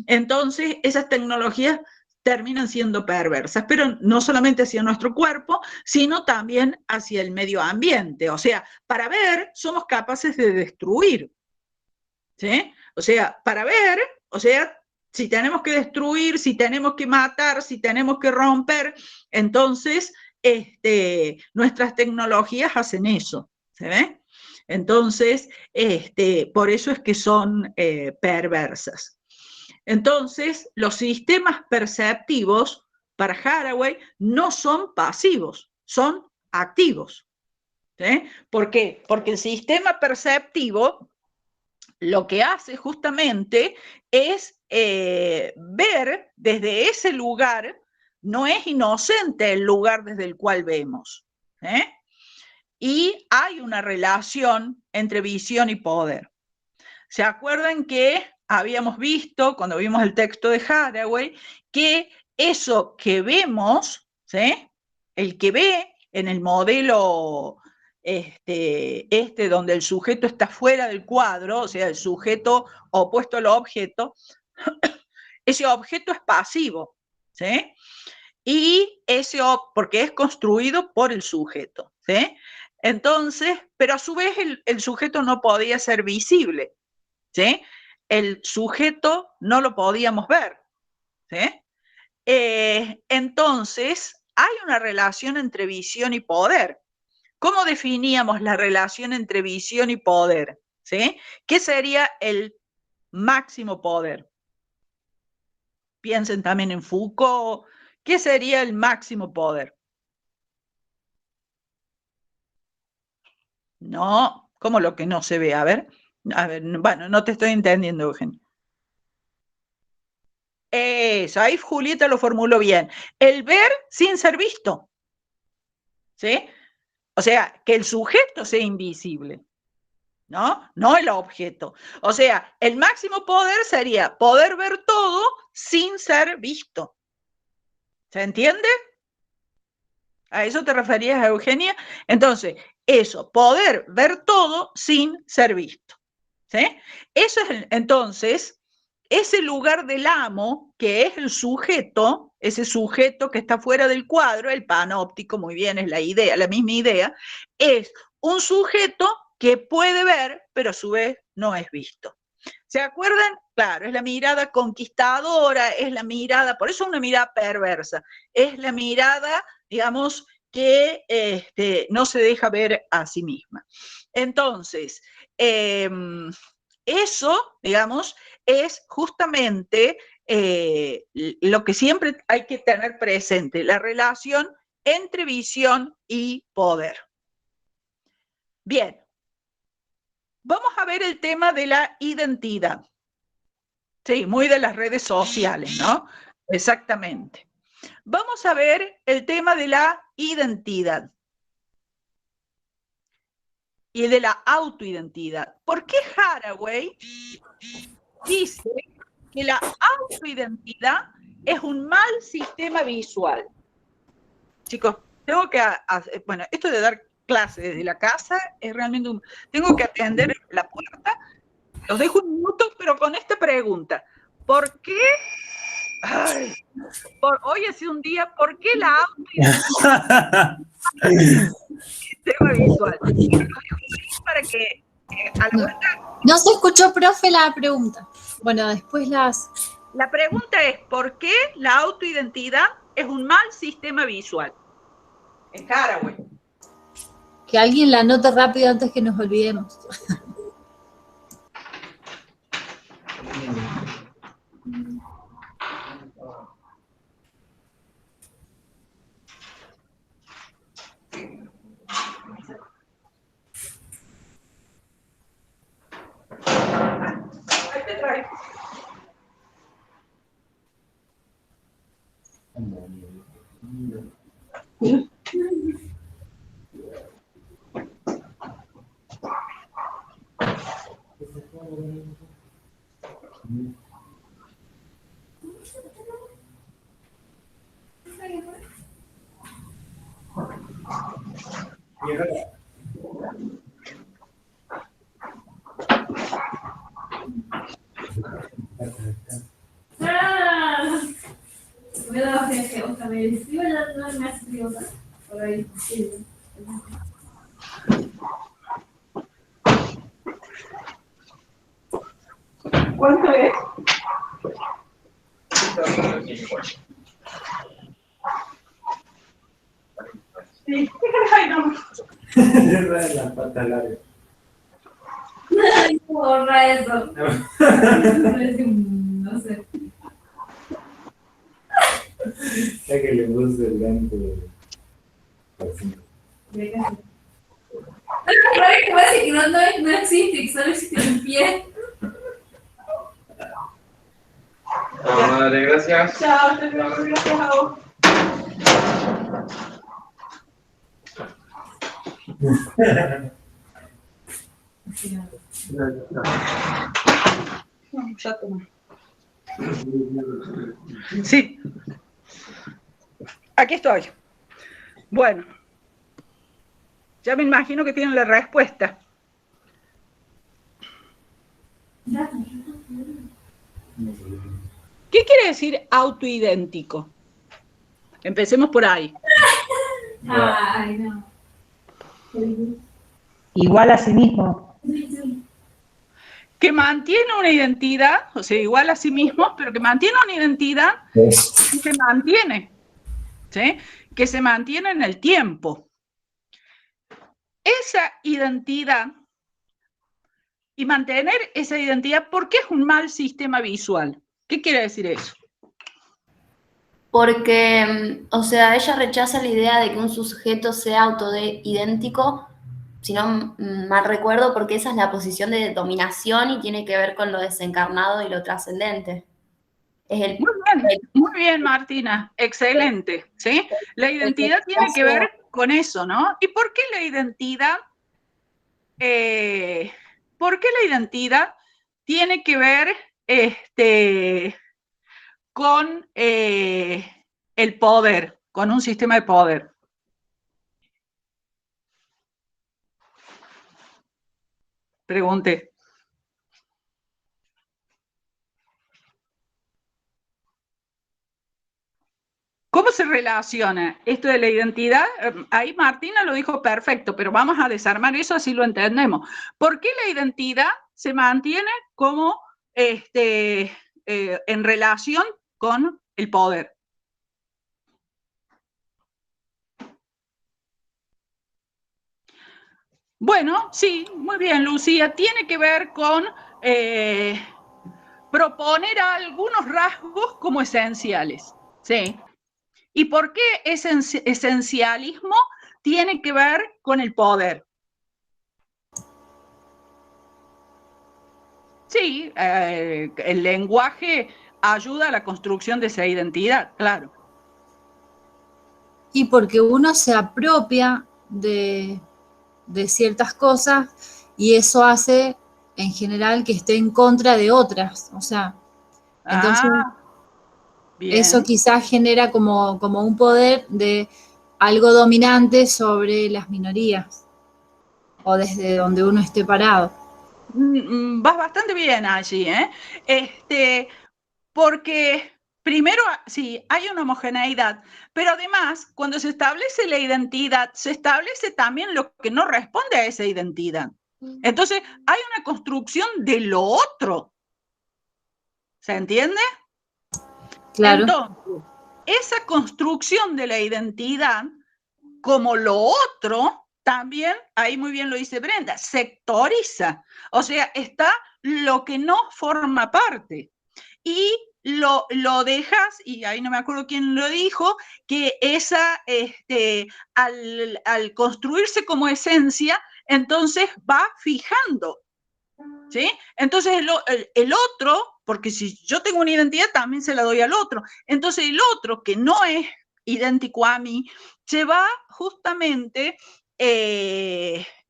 Entonces, esas tecnologías terminan siendo perversas, pero no solamente hacia nuestro cuerpo, sino también hacia el medio ambiente. O sea, para ver, somos capaces de destruir, ¿sí? O sea, para ver, o sea, si tenemos que destruir, si tenemos que matar, si tenemos que romper, entonces nuestras tecnologías hacen eso, ¿se ve? Entonces, por eso es que son perversas. Entonces, los sistemas perceptivos para Haraway no son pasivos, son activos. ¿Sí? ¿Por qué? Porque el sistema perceptivo lo que hace justamente es ver desde ese lugar, no es inocente el lugar desde el cual vemos. Y hay una relación entre visión y poder. ¿Se acuerdan que habíamos visto, cuando vimos el texto de Haraway, que eso que vemos, ¿sí? El que ve en el modelo donde el sujeto está fuera del cuadro, o sea, el sujeto opuesto al objeto, ese objeto es pasivo, ¿sí? Y porque es construido por el sujeto, ¿sí? Entonces, pero a su vez el sujeto no podía ser visible, ¿sí? El sujeto no lo podíamos ver, ¿sí? Entonces, hay una relación entre visión y poder. ¿Cómo definíamos la relación entre visión y poder? ¿Sí? ¿Qué sería el máximo poder? Piensen también en Foucault. ¿Qué sería el máximo poder? No, ¿cómo lo que no se ve? A ver, bueno, no te estoy entendiendo, Eugenio. Eso, ahí Julieta lo formuló bien. El ver sin ser visto. ¿Sí? O sea, que el sujeto sea invisible, ¿no? No el objeto. O sea, el máximo poder sería poder ver todo sin ser visto. ¿Se entiende? ¿A eso te referías, Eugenia? Entonces, eso, poder ver todo sin ser visto. ¿Sí? Eso es, entonces, ese lugar del amo, que es el sujeto, ese sujeto que está fuera del cuadro, el panóptico, muy bien, es la idea, la misma idea, es un sujeto que puede ver, pero a su vez no es visto. ¿Se acuerdan? Claro, es la mirada conquistadora, es la mirada, por eso es una mirada perversa, es la mirada, digamos, que no se deja ver a sí misma. Entonces, eso, digamos, es justamente lo que siempre hay que tener presente, la relación entre visión y poder. Bien, vamos a ver el tema de la identidad. Sí, muy de las redes sociales, ¿no? Exactamente. Vamos a ver el tema de la identidad y de la autoidentidad. ¿Por qué Haraway dice que la autoidentidad es un mal sistema visual? Chicos, tengo que hacer, bueno, esto de dar clases desde la casa es realmente un... Tengo que atender la puerta. Los dejo un minuto, pero con esta pregunta. ¿Por qué? Ay, hoy ha sido un día, ¿por qué la autoidentidad sistema visual? Para que a la vuelta... No se escuchó, profe, la pregunta. Bueno, después las... La pregunta es, ¿por qué la autoidentidad es un mal sistema visual? En Haraway. Que alguien la anote rápido antes que nos olvidemos. ¿Cuánto es? Sí. Ay, no. La pata larga. Borra eso. No sé. Ya que le puse el gancho. No existe, que solo existe un pie. Dale, gracias. Chao, te veo. Gracias a vos. Ya toma. Sí. Aquí estoy. Bueno. Ya me imagino que tienen la respuesta. ¿Qué quiere decir autoidéntico? Empecemos por ahí. Ay, no. Igual a sí mismo. Que mantiene una identidad, o sea, igual a sí mismo, pero que mantiene una identidad que se mantiene, ¿sí? Que se mantiene en el tiempo. Esa identidad y mantener esa identidad, ¿por qué es un mal sistema visual? ¿Qué quiere decir eso? Porque, o sea, ella rechaza la idea de que un sujeto sea autoidéntico, si no mal recuerdo, porque esa es la posición de dominación y tiene que ver con lo desencarnado y lo trascendente. Muy bien, Martina, excelente, ¿sí? La identidad tiene que ver con eso, ¿no? ¿Y por qué la identidad? ¿Por qué la identidad tiene que ver con el poder, con un sistema de poder? Pregunte. ¿Cómo se relaciona esto de la identidad? Ahí Martina lo dijo perfecto, pero vamos a desarmar eso así lo entendemos. ¿Por qué la identidad se mantiene como en relación con el poder? Bueno, sí, muy bien, Lucía. Tiene que ver con proponer algunos rasgos como esenciales, ¿sí? ¿Y por qué ese esencialismo tiene que ver con el poder? Sí, el lenguaje ayuda a la construcción de esa identidad, claro. Y porque uno se apropia de ciertas cosas y eso hace en general que esté en contra de otras. O sea, entonces bien. Eso quizás genera como un poder de algo dominante sobre las minorías o desde donde uno esté parado. Vas bastante bien allí, ¿eh? Porque primero, sí, hay una homogeneidad, pero además, cuando se establece la identidad, se establece también lo que no responde a esa identidad. Entonces, hay una construcción de lo otro. ¿Se entiende? Claro. Entonces, esa construcción de la identidad, como lo otro, también, ahí muy bien lo dice Brenda, sectoriza. O sea, está lo que no forma parte. Y lo dejas, y ahí no me acuerdo quién lo dijo, que esa, al construirse como esencia, entonces va fijando, ¿sí? Entonces el otro, porque si yo tengo una identidad, también se la doy al otro. Entonces el otro, que no es idéntico a mí, se va justamente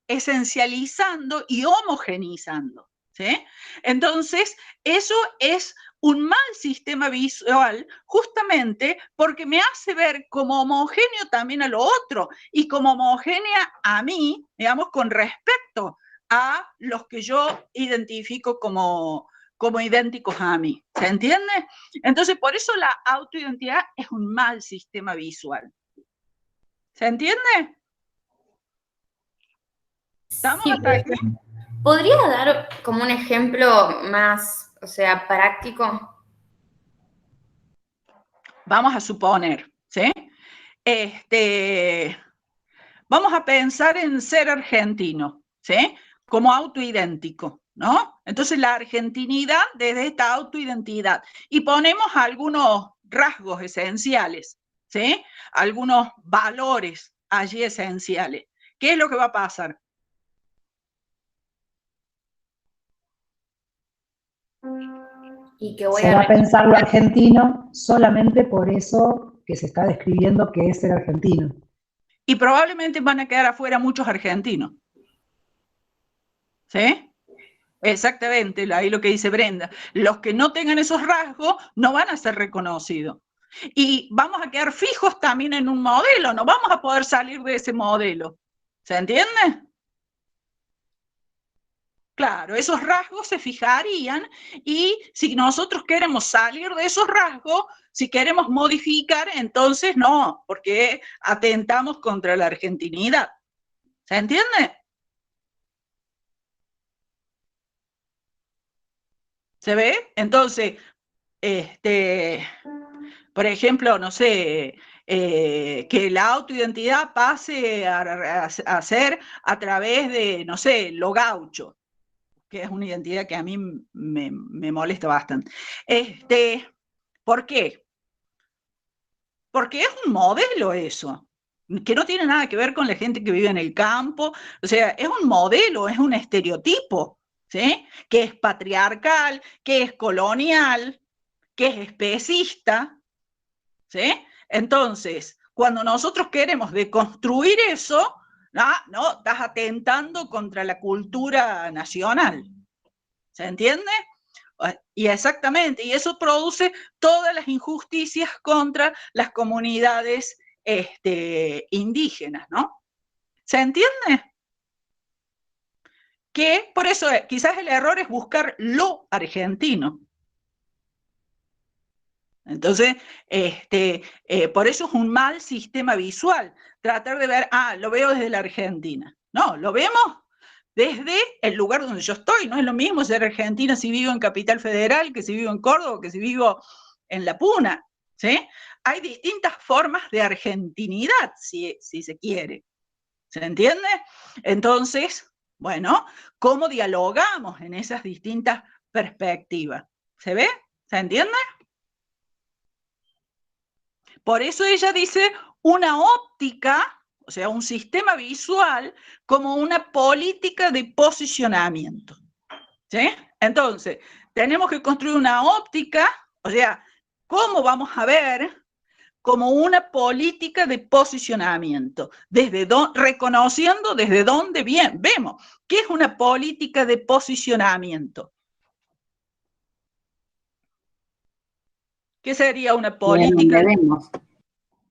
esencializando y homogenizando, ¿sí? Entonces, eso es un mal sistema visual justamente porque me hace ver como homogéneo también a lo otro y como homogénea a mí, digamos, con respecto a los que yo identifico como idénticos a mí. ¿Se entiende? Entonces, por eso la autoidentidad es un mal sistema visual. ¿Se entiende? ¿Estamos hasta aquí? ¿Podría dar como un ejemplo más, o sea, práctico? Vamos a suponer, ¿sí? Vamos a pensar en ser argentino, ¿sí? Como autoidéntico, ¿no? Entonces la argentinidad desde esta autoidentidad. Y ponemos algunos rasgos esenciales, ¿sí? Algunos valores allí esenciales. ¿Qué es lo que va a pasar? Y que voy se va a pensar lo argentino solamente por eso que se está describiendo que es ser argentino. Y probablemente van a quedar afuera muchos argentinos. ¿Sí? Exactamente, ahí lo que dice Brenda. Los que no tengan esos rasgos no van a ser reconocidos. Y vamos a quedar fijos también en un modelo, no vamos a poder salir de ese modelo. ¿Se entiende? Claro, esos rasgos se fijarían y si nosotros queremos salir de esos rasgos, si queremos modificar, entonces no, porque atentamos contra la argentinidad. ¿Se entiende? ¿Se ve? Entonces, por ejemplo, no sé, que la autoidentidad pase a ser a través de, no sé, lo gaucho, que es una identidad que a mí me molesta bastante. ¿Por qué? Porque es un modelo eso, que no tiene nada que ver con la gente que vive en el campo, o sea, es un modelo, es un estereotipo, ¿sí? Que es patriarcal, que es colonial, que es especista, ¿sí? Entonces, cuando nosotros queremos deconstruir eso, no, estás atentando contra la cultura nacional. ¿Se entiende? Y exactamente, y eso produce todas las injusticias contra las comunidades indígenas, ¿no? ¿Se entiende? Que por eso quizás el error es buscar lo argentino. Entonces, por eso es un mal sistema visual, tratar de ver, lo veo desde la Argentina. No, lo vemos desde el lugar donde yo estoy. No es lo mismo ser argentina si vivo en Capital Federal, que si vivo en Córdoba, que si vivo en La Puna, ¿sí? Hay distintas formas de argentinidad, si se quiere. ¿Se entiende? Entonces, Bueno, ¿cómo dialogamos en esas distintas perspectivas? ¿Se ve? ¿Se entiende? Por eso ella dice una óptica, o sea, un sistema visual, como una política de posicionamiento. ¿Sí? Entonces, tenemos que construir una óptica, o sea, ¿cómo vamos a ver? Como una política de posicionamiento, reconociendo desde dónde vemos. ¿Qué es una política de posicionamiento? ¿Qué sería una política?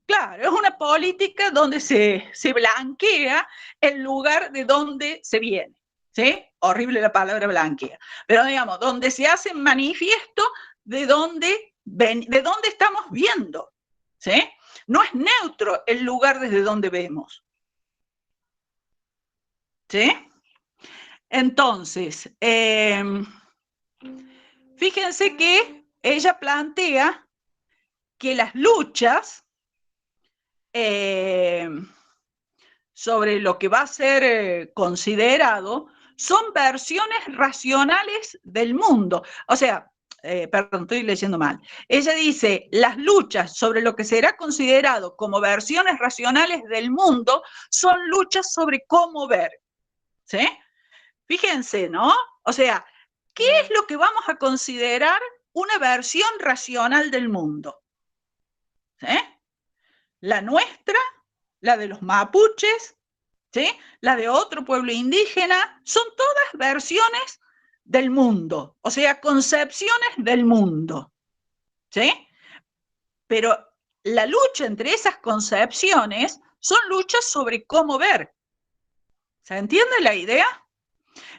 Claro, es una política donde se blanquea el lugar de donde se viene. ¿Sí? Horrible la palabra blanquea. Pero digamos, donde se hace manifiesto de dónde estamos viendo. ¿Sí? No es neutro el lugar desde donde vemos. ¿Sí? Entonces, fíjense que ella plantea que las luchas sobre lo que va a ser considerado son versiones racionales del mundo. O sea, perdón, estoy leyendo mal. Ella dice, las luchas sobre lo que será considerado como versiones racionales del mundo son luchas sobre cómo ver. ¿Sí? Fíjense, ¿no? O sea, ¿qué es lo que vamos a considerar una versión racional del mundo? ¿Sí? La nuestra, la de los mapuches, ¿sí? La de otro pueblo indígena, son todas versiones del mundo, o sea, concepciones del mundo, ¿sí? Pero la lucha entre esas concepciones son luchas sobre cómo ver. ¿Se entiende la idea?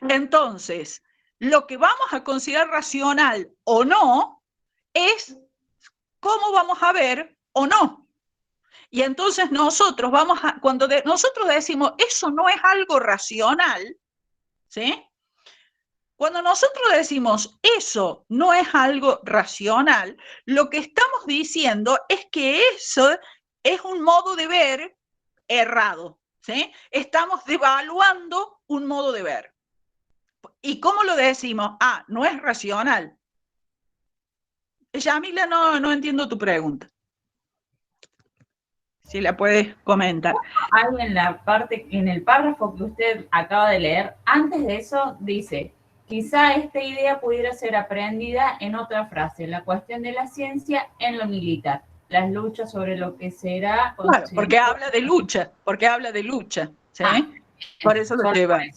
Entonces, lo que vamos a considerar racional o no es cómo vamos a ver o no. Y entonces nosotros cuando nosotros decimos eso no es algo racional, ¿sí? Cuando nosotros decimos eso no es algo racional, lo que estamos diciendo es que eso es un modo de ver errado, ¿sí? Estamos devaluando un modo de ver. ¿Y cómo lo decimos? Ah, no es racional. Yamila, no entiendo tu pregunta. Si la puedes comentar. Algo en el párrafo que usted acaba de leer, antes de eso dice, quizá esta idea pudiera ser aprendida en otra frase, la cuestión de la ciencia en lo militar, las luchas sobre lo que será... Claro, porque habla de lucha, ¿sí? Por eso lo lleva. ¿Sí?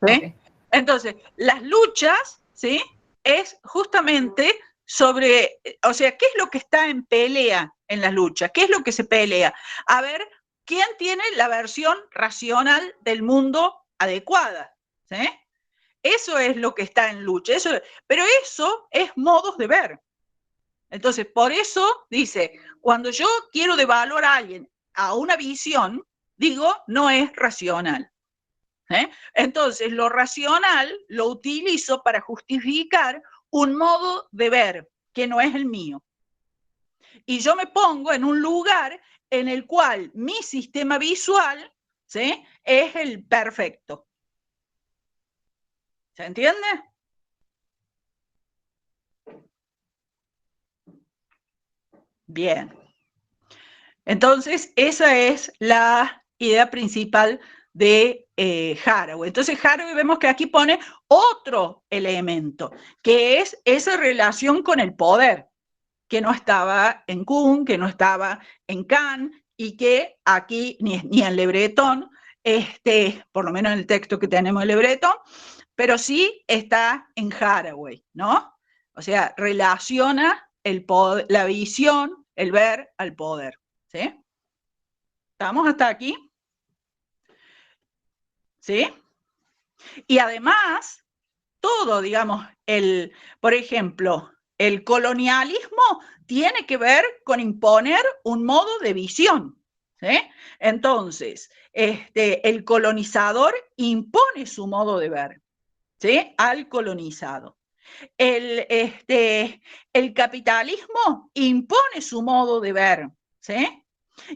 Okay. Entonces, las luchas, ¿sí? Es justamente sobre, o sea, ¿qué es lo que está en pelea en las luchas? ¿Qué es lo que se pelea? A ver, ¿quién tiene la versión racional del mundo adecuada? ¿Sí? Eso es lo que está en lucha. Pero eso es modos de ver. Entonces, por eso dice, cuando yo quiero devaluar a alguien a una visión, digo, no es racional. Entonces, lo racional lo utilizo para justificar un modo de ver que no es el mío. Y yo me pongo en un lugar en el cual mi sistema visual, ¿sí? Es el perfecto. ¿Se entiende? Bien. Entonces, esa es la idea principal de Haraway. Entonces, Haraway vemos que aquí pone otro elemento, que es esa relación con el poder, que no estaba en Kuhn, que no estaba en Kant, y que aquí, ni en Le Breton, por lo menos en el texto que tenemos en Le Breton, pero sí está en Haraway, ¿no? O sea, relaciona el poder, la visión, el ver al poder, ¿sí? ¿Estamos hasta aquí? ¿Sí? Y además, todo, digamos, por ejemplo, el colonialismo tiene que ver con imponer un modo de visión, ¿sí? Entonces, el colonizador impone su modo de ver, ¿sí? Al colonizado. El capitalismo impone su modo de ver, ¿sí?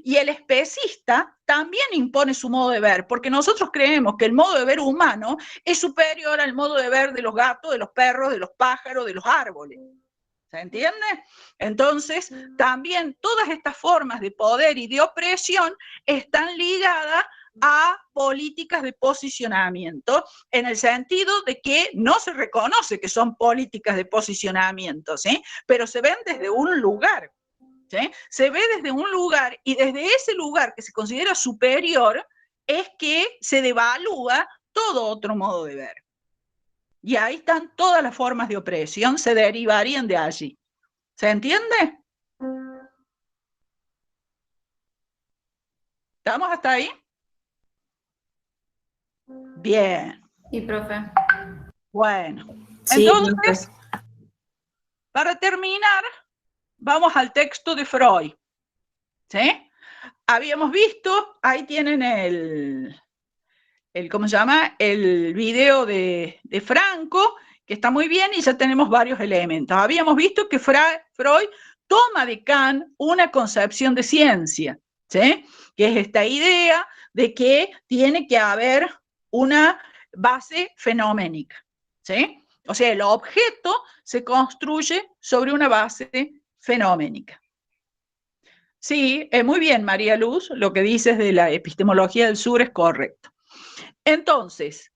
Y el especista también impone su modo de ver, porque nosotros creemos que el modo de ver humano es superior al modo de ver de los gatos, de los perros, de los pájaros, de los árboles. ¿Se entiende? Entonces, también todas estas formas de poder y de opresión están ligadas a políticas de posicionamiento, en el sentido de que no se reconoce que son políticas de posicionamiento, ¿sí? Pero se ven desde un lugar, ¿sí? Se ve desde un lugar, y desde ese lugar que se considera superior es que se devalúa todo otro modo de ver. Y ahí están todas las formas de opresión, se derivarían de allí. ¿Se entiende? ¿Estamos hasta ahí? Bien. Sí, profe. Bueno, Sí, entonces, para terminar, vamos al texto de Freud. ¿Sí? Habíamos visto, ahí tienen ¿cómo se llama? El video de Franco, que está muy bien, y ya tenemos varios elementos. Habíamos visto que Freud toma de Kant una concepción de ciencia, ¿sí? Que es esta idea de que tiene que haber una base fenoménica, ¿sí? O sea, el objeto se construye sobre una base fenoménica. Sí, muy bien, María Luz, lo que dices de la epistemología del sur es correcto. Entonces,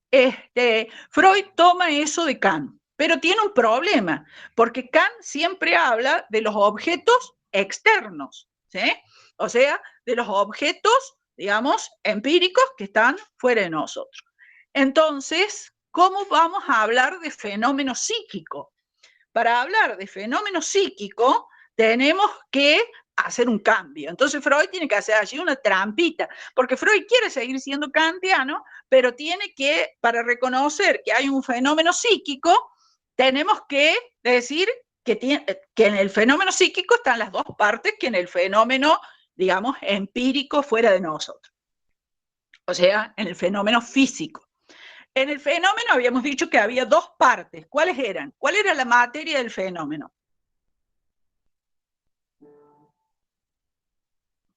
Freud toma eso de Kant, pero tiene un problema, porque Kant siempre habla de los objetos externos, ¿sí? O sea, de los objetos, digamos, empíricos que están fuera de nosotros. Entonces, ¿cómo vamos a hablar de fenómeno psíquico? Para hablar de fenómeno psíquico, tenemos que hacer un cambio. Entonces Freud tiene que hacer allí una trampita, porque Freud quiere seguir siendo kantiano, pero tiene que, para reconocer que hay un fenómeno psíquico, tenemos que decir que en el fenómeno psíquico están las dos partes que en el fenómeno, digamos, empírico fuera de nosotros. O sea, en el fenómeno físico. En el fenómeno habíamos dicho que había dos partes. ¿Cuáles eran? ¿Cuál era la materia del fenómeno?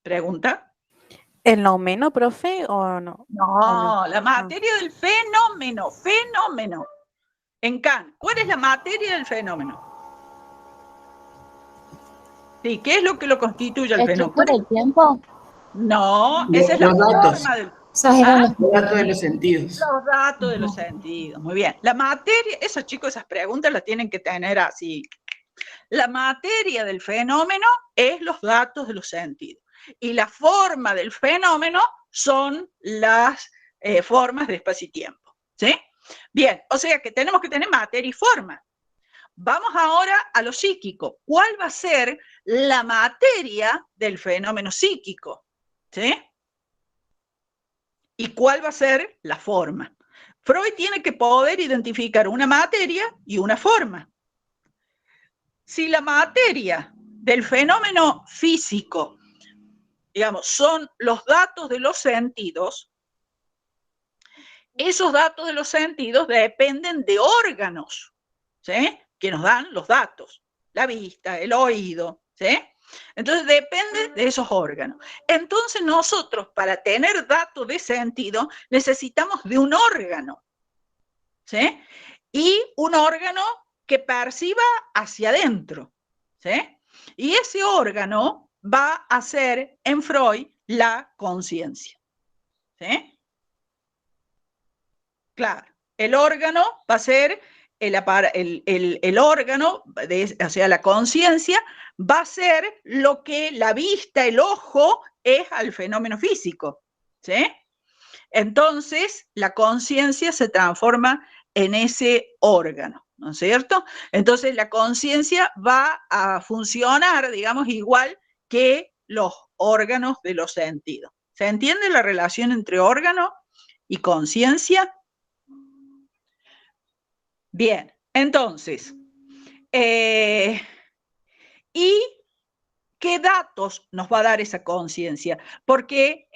¿Pregunta? ¿El noumeno, profe, o no? No, la materia del fenómeno, fenómeno. En Kant, ¿cuál es la materia del fenómeno? Sí, ¿qué es lo que lo constituye el fenómeno? ¿Estructura del tiempo? No, esa es la forma del... Los datos de los sentidos. Los datos de los sentidos, muy bien. La materia, esos chicos, esas preguntas las tienen que tener así. La materia del fenómeno es los datos de los sentidos. Y la forma del fenómeno son las formas de espacio y tiempo. ¿Sí? Bien, o sea que tenemos que tener materia y forma. Vamos ahora a lo psíquico. ¿Cuál va a ser la materia del fenómeno psíquico? ¿Sí? ¿Y cuál va a ser la forma? Freud tiene que poder identificar una materia y una forma. Si la materia del fenómeno físico, digamos, son los datos de los sentidos, esos datos de los sentidos dependen de órganos, ¿sí? Que nos dan los datos, la vista, el oído, ¿sí? Entonces depende de esos órganos. Entonces nosotros, para tener datos de sentido, necesitamos de un órgano, ¿sí? Y un órgano que perciba hacia adentro, ¿sí? Y ese órgano va a ser en Freud la conciencia, ¿sí? Claro, el órgano va a ser el órgano, o sea, la conciencia, va a ser lo que la vista, el ojo, es al fenómeno físico, ¿sí? Entonces, la conciencia se transforma en ese órgano, ¿no es cierto? Entonces, la conciencia va a funcionar, digamos, igual que los órganos de los sentidos. ¿Se entiende la relación entre órgano y conciencia? Bien, entonces, ¿y qué datos nos va a dar esa conciencia? Porque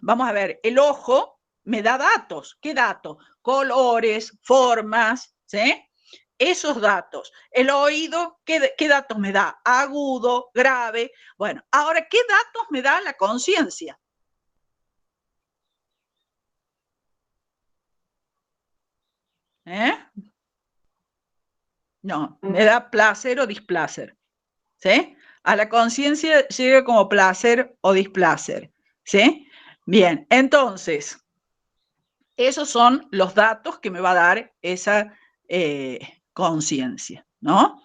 vamos a ver, el ojo me da datos. ¿Qué datos? Colores, formas, ¿sí? esos datos. El oído, ¿qué datos me da? Agudo, grave. Bueno, ahora, ¿qué datos me da la conciencia? No, me da placer o displacer. ¿Sí? A la conciencia llega como placer o displacer. ¿Sí? Bien, entonces, esos son los datos que me va a dar esa conciencia, ¿no?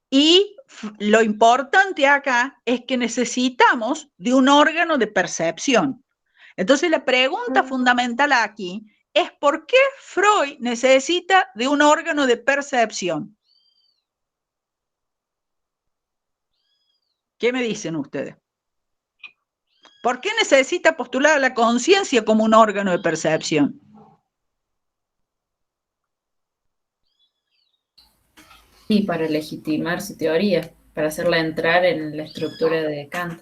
Y lo importante acá es que necesitamos de un órgano de percepción. Entonces, la pregunta fundamental aquí es ¿por qué Freud necesita de un órgano de percepción? ¿Qué me dicen ustedes? ¿Por qué necesita postular a la conciencia como un órgano de percepción? Y para legitimar su teoría, para hacerla entrar en la estructura de Kant.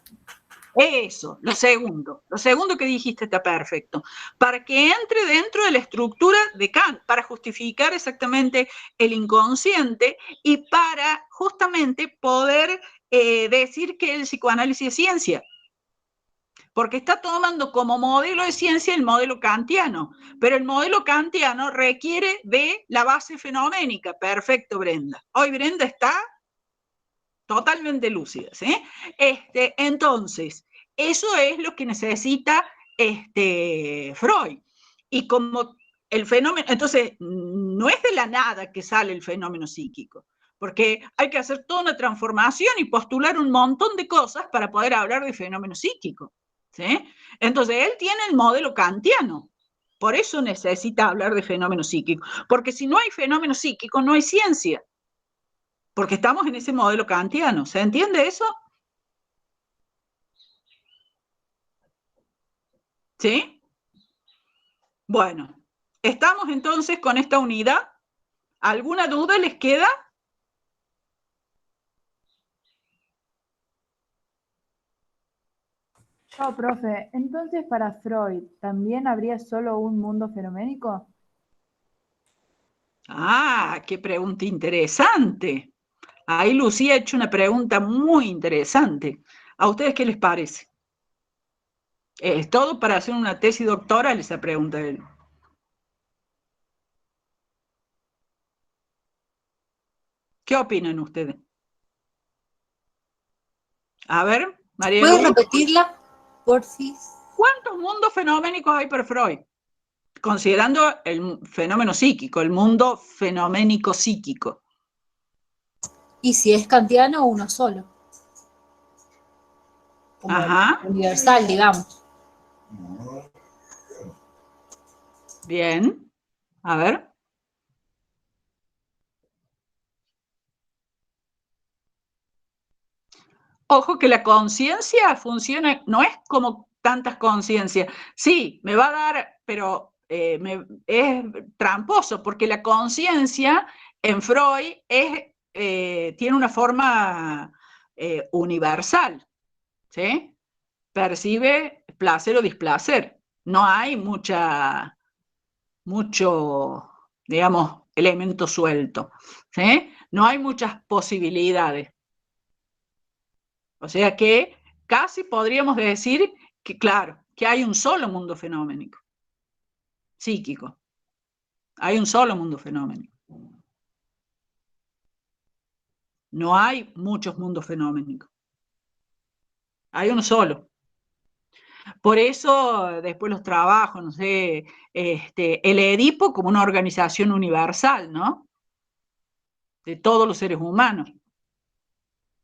Eso, lo segundo que dijiste está perfecto. Para que entre dentro de la estructura de Kant, para justificar exactamente el inconsciente y para justamente poder decir que el psicoanálisis es ciencia. Porque está tomando como modelo de ciencia el modelo kantiano, pero el modelo kantiano requiere de la base fenoménica. Perfecto, Brenda. Hoy Brenda está totalmente lúcida, ¿sí? Entonces, eso es lo que necesita Freud. Y como el fenómeno, entonces, no es de la nada que sale el fenómeno psíquico, porque hay que hacer toda una transformación y postular un montón de cosas para poder hablar de fenómeno psíquico, ¿sí? Entonces, él tiene el modelo kantiano, por eso necesita hablar de fenómeno psíquico, porque si no hay fenómeno psíquico, no hay ciencia. Porque estamos en ese modelo kantiano. ¿Se entiende eso? ¿Sí? Bueno, estamos entonces con esta unidad. ¿Alguna duda les queda? No, profe, entonces para Freud, ¿también habría solo un mundo fenoménico? Ah, qué pregunta interesante. Ahí Lucía ha hecho una pregunta muy interesante. ¿A ustedes qué les parece? Es todo para hacer una tesis doctoral esa pregunta de él. ¿Qué opinan ustedes? A ver, María ¿Puedes Luz. repetirla, porfis? ¿Cuántos mundos fenoménicos hay para Freud? Considerando el fenómeno psíquico, el mundo fenoménico psíquico. Y si es kantiano, uno solo. Como Ajá. universal, digamos. Bien. A ver. Ojo que la conciencia funciona, no es como tantas conciencias. Sí, me va a dar, pero es tramposo, porque la conciencia en Freud tiene una forma universal, ¿sí? Percibe placer o displacer. No hay mucho, digamos, elemento suelto, ¿sí? No hay muchas posibilidades. O sea que casi podríamos decir que, claro, que hay un solo mundo fenoménico, psíquico. Hay un solo mundo fenoménico. No hay muchos mundos fenoménicos. Hay uno solo. Por eso, después los trabajos, no sé, el Edipo como una organización universal, ¿no? De todos los seres humanos.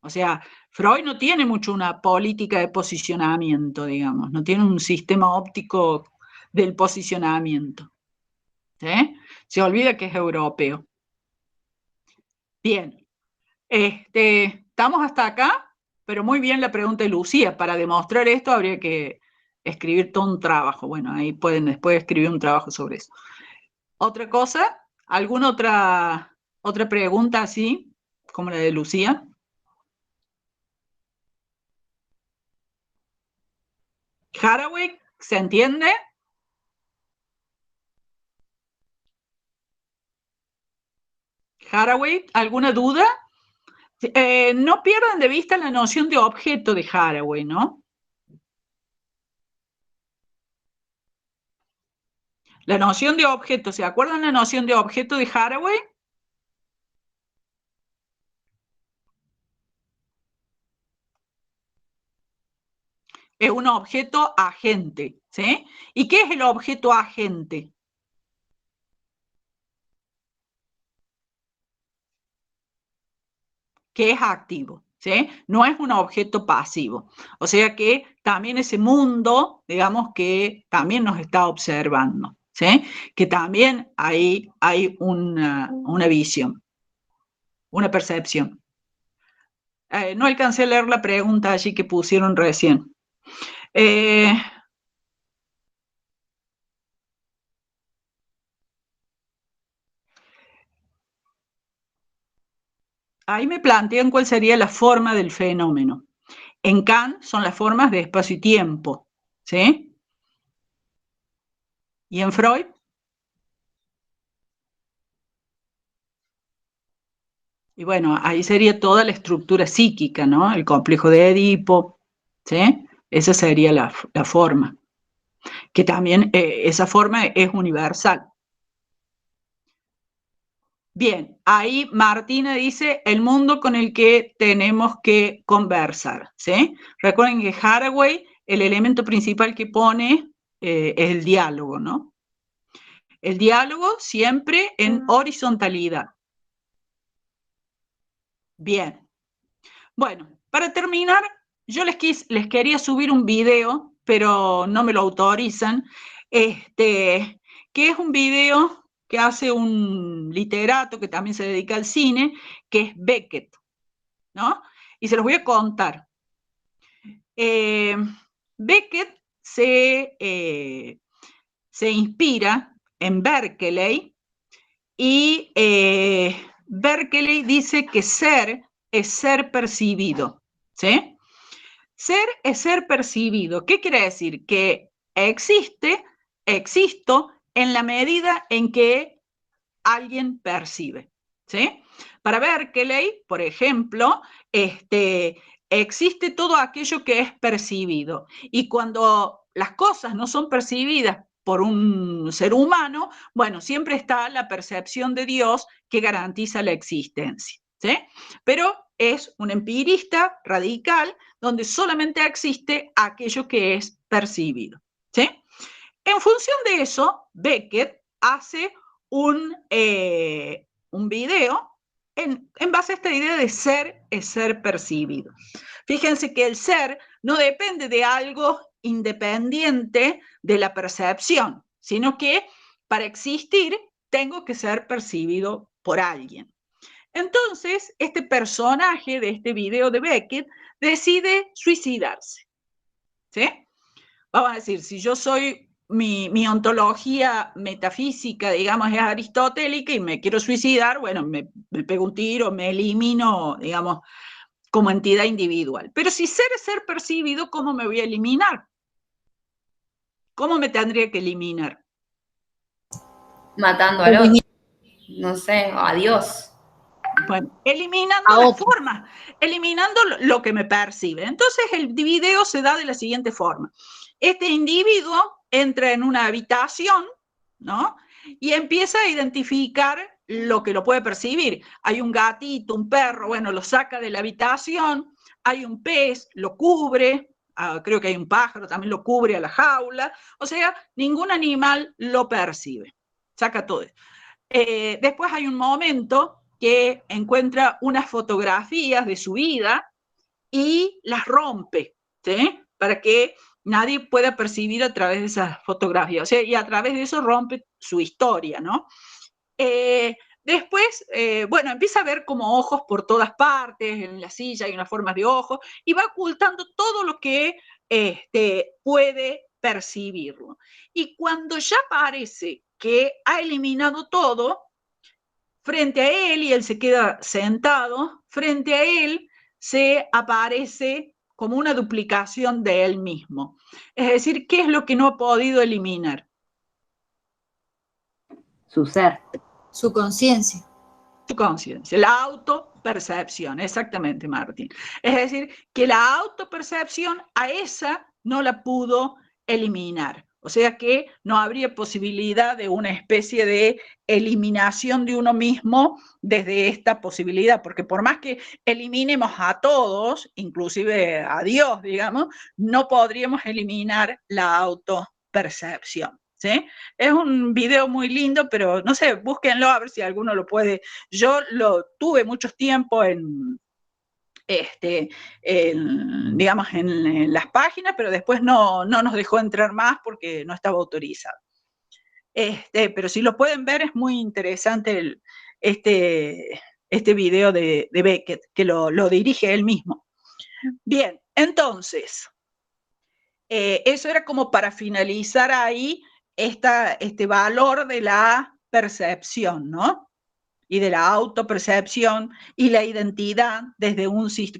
O sea, Freud no tiene mucho una política de posicionamiento, digamos, no tiene un sistema óptico del posicionamiento. ¿Sí? Se olvida que es europeo. Bien, estamos hasta acá, pero muy bien la pregunta de Lucía. Para demostrar esto habría que escribir todo un trabajo. Bueno, ahí pueden después escribir un trabajo sobre eso. ¿Otra cosa? ¿Alguna otra pregunta así, como la de Lucía? Haraway, ¿se entiende? Haraway, ¿alguna duda? No pierdan de vista la noción de objeto de Haraway, ¿no? La noción de objeto, ¿se acuerdan la noción de objeto de Haraway? Es un objeto agente, ¿sí? ¿Y qué es el objeto agente? Que es activo, ¿sí? No es un objeto pasivo. O sea que también ese mundo, digamos que también nos está observando, ¿sí? Que también hay una visión, una percepción. No alcancé a leer la pregunta allí que pusieron recién. Ahí me plantean cuál sería la forma del fenómeno. En Kant son las formas de espacio y tiempo, ¿sí? ¿Y en Freud? Y bueno, ahí sería toda la estructura psíquica, ¿no? El complejo de Edipo, ¿sí? Esa sería la forma. Que también esa forma es universal. Bien, ahí Martina dice el mundo con el que tenemos que conversar, ¿sí? Recuerden que Haraway, el elemento principal que pone es el diálogo, ¿no? El diálogo siempre en horizontalidad. Bien. Bueno, para terminar, yo les quería subir un video, pero no me lo autorizan, que es un video que hace un literato que también se dedica al cine, que es Beckett, ¿no? Y se los voy a contar. Beckett se inspira en Berkeley y Berkeley dice que ser es ser percibido, ¿sí? Ser es ser percibido. ¿Qué quiere decir? Que existo en la medida en que alguien percibe, ¿sí? Para Berkeley, por ejemplo, existe todo aquello que es percibido. Y cuando las cosas no son percibidas por un ser humano, bueno, siempre está la percepción de Dios que garantiza la existencia, ¿sí? Pero es un empirista radical donde solamente existe aquello que es percibido, ¿sí? En función de eso, Beckett hace un video en base a esta idea de ser es ser percibido. Fíjense que el ser no depende de algo independiente de la percepción, sino que para existir tengo que ser percibido por alguien. Entonces, este personaje de este video de Beckett decide suicidarse, ¿sí? Vamos a decir, si yo soy, mi ontología metafísica, digamos, es aristotélica y me quiero suicidar, bueno, me pego un tiro, me elimino, digamos, como entidad individual. Pero si ser es ser percibido, ¿cómo me voy a eliminar? ¿Cómo me tendría que eliminar? Matando al otro. No sé, a Dios. Bueno, eliminando la forma, eliminando lo que me percibe. Entonces el video se da de la siguiente forma. Este individuo entra en una habitación, ¿no? Y empieza a identificar lo que lo puede percibir. Hay un gatito, un perro, bueno, lo saca de la habitación, hay un pez, lo cubre, creo que hay un pájaro, también lo cubre a la jaula, o sea, ningún animal lo percibe, saca todo. Después hay un momento que encuentra unas fotografías de su vida y las rompe, ¿sí? Para que nadie pueda percibir a través de esas fotografías, o sea, y a través de eso rompe su historia, ¿no? Después, bueno, empieza a ver como ojos por todas partes, en la silla hay unas formas de ojos, y va ocultando todo lo que puede percibirlo. Y cuando ya parece que ha eliminado todo, frente a él, y él se queda sentado, frente a él se aparece como una duplicación de él mismo. Es decir, ¿qué es lo que no ha podido eliminar? Su ser. Su conciencia. autoconciencia, la autopercepción, exactamente, Martín. Es decir, que la autopercepción a esa no la pudo eliminar. O sea que no habría posibilidad de una especie de eliminación de uno mismo desde esta posibilidad, porque por más que eliminemos a todos, inclusive a Dios, digamos, no podríamos eliminar la autopercepción. ¿Sí? Es un video muy lindo, pero no sé, búsquenlo a ver si alguno lo puede. Yo lo tuve mucho tiempo digamos, en las páginas, pero después no nos dejó entrar más porque no estaba autorizado. Pero si lo pueden ver, es muy interesante este video de Beckett, que lo dirige él mismo. Bien, entonces, eso era como para finalizar ahí este valor de la percepción, ¿no? Y de la autopercepción y la identidad desde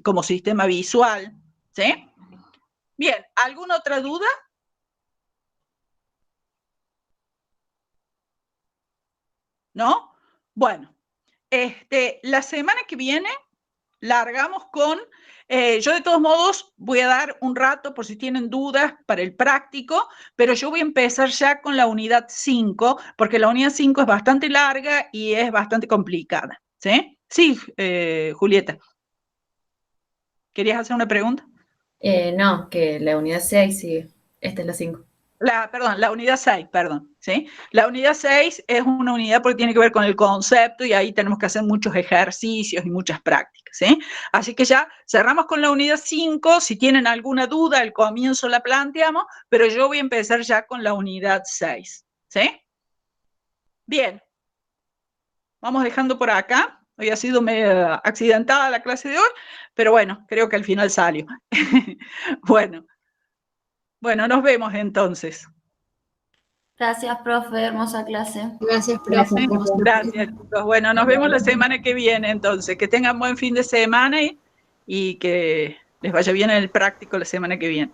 como sistema visual, ¿sí? Bien, ¿alguna otra duda? ¿No? Bueno, la semana que viene largamos con, yo de todos modos voy a dar un rato por si tienen dudas para el práctico, pero yo voy a empezar ya con la unidad 5, porque la unidad 5 es bastante larga y es bastante complicada, ¿sí? Sí, Julieta. ¿Querías hacer una pregunta? No, que la unidad 6 sigue. Esta es la 5. La unidad 6, perdón, ¿sí? La unidad 6 es una unidad porque tiene que ver con el concepto y ahí tenemos que hacer muchos ejercicios y muchas prácticas, ¿sí? Así que ya cerramos con la unidad 5, si tienen alguna duda al comienzo la planteamos, pero yo voy a empezar ya con la unidad 6, ¿sí? Bien, vamos dejando por acá. Hoy ha sido medio accidentada la clase de hoy, pero bueno, creo que al final salió. Bueno, nos vemos entonces. Gracias, profe, hermosa clase. Gracias, profe. Gracias, chicos. Bueno, nos vemos la semana que viene entonces. Que tengan buen fin de semana y que les vaya bien en el práctico la semana que viene.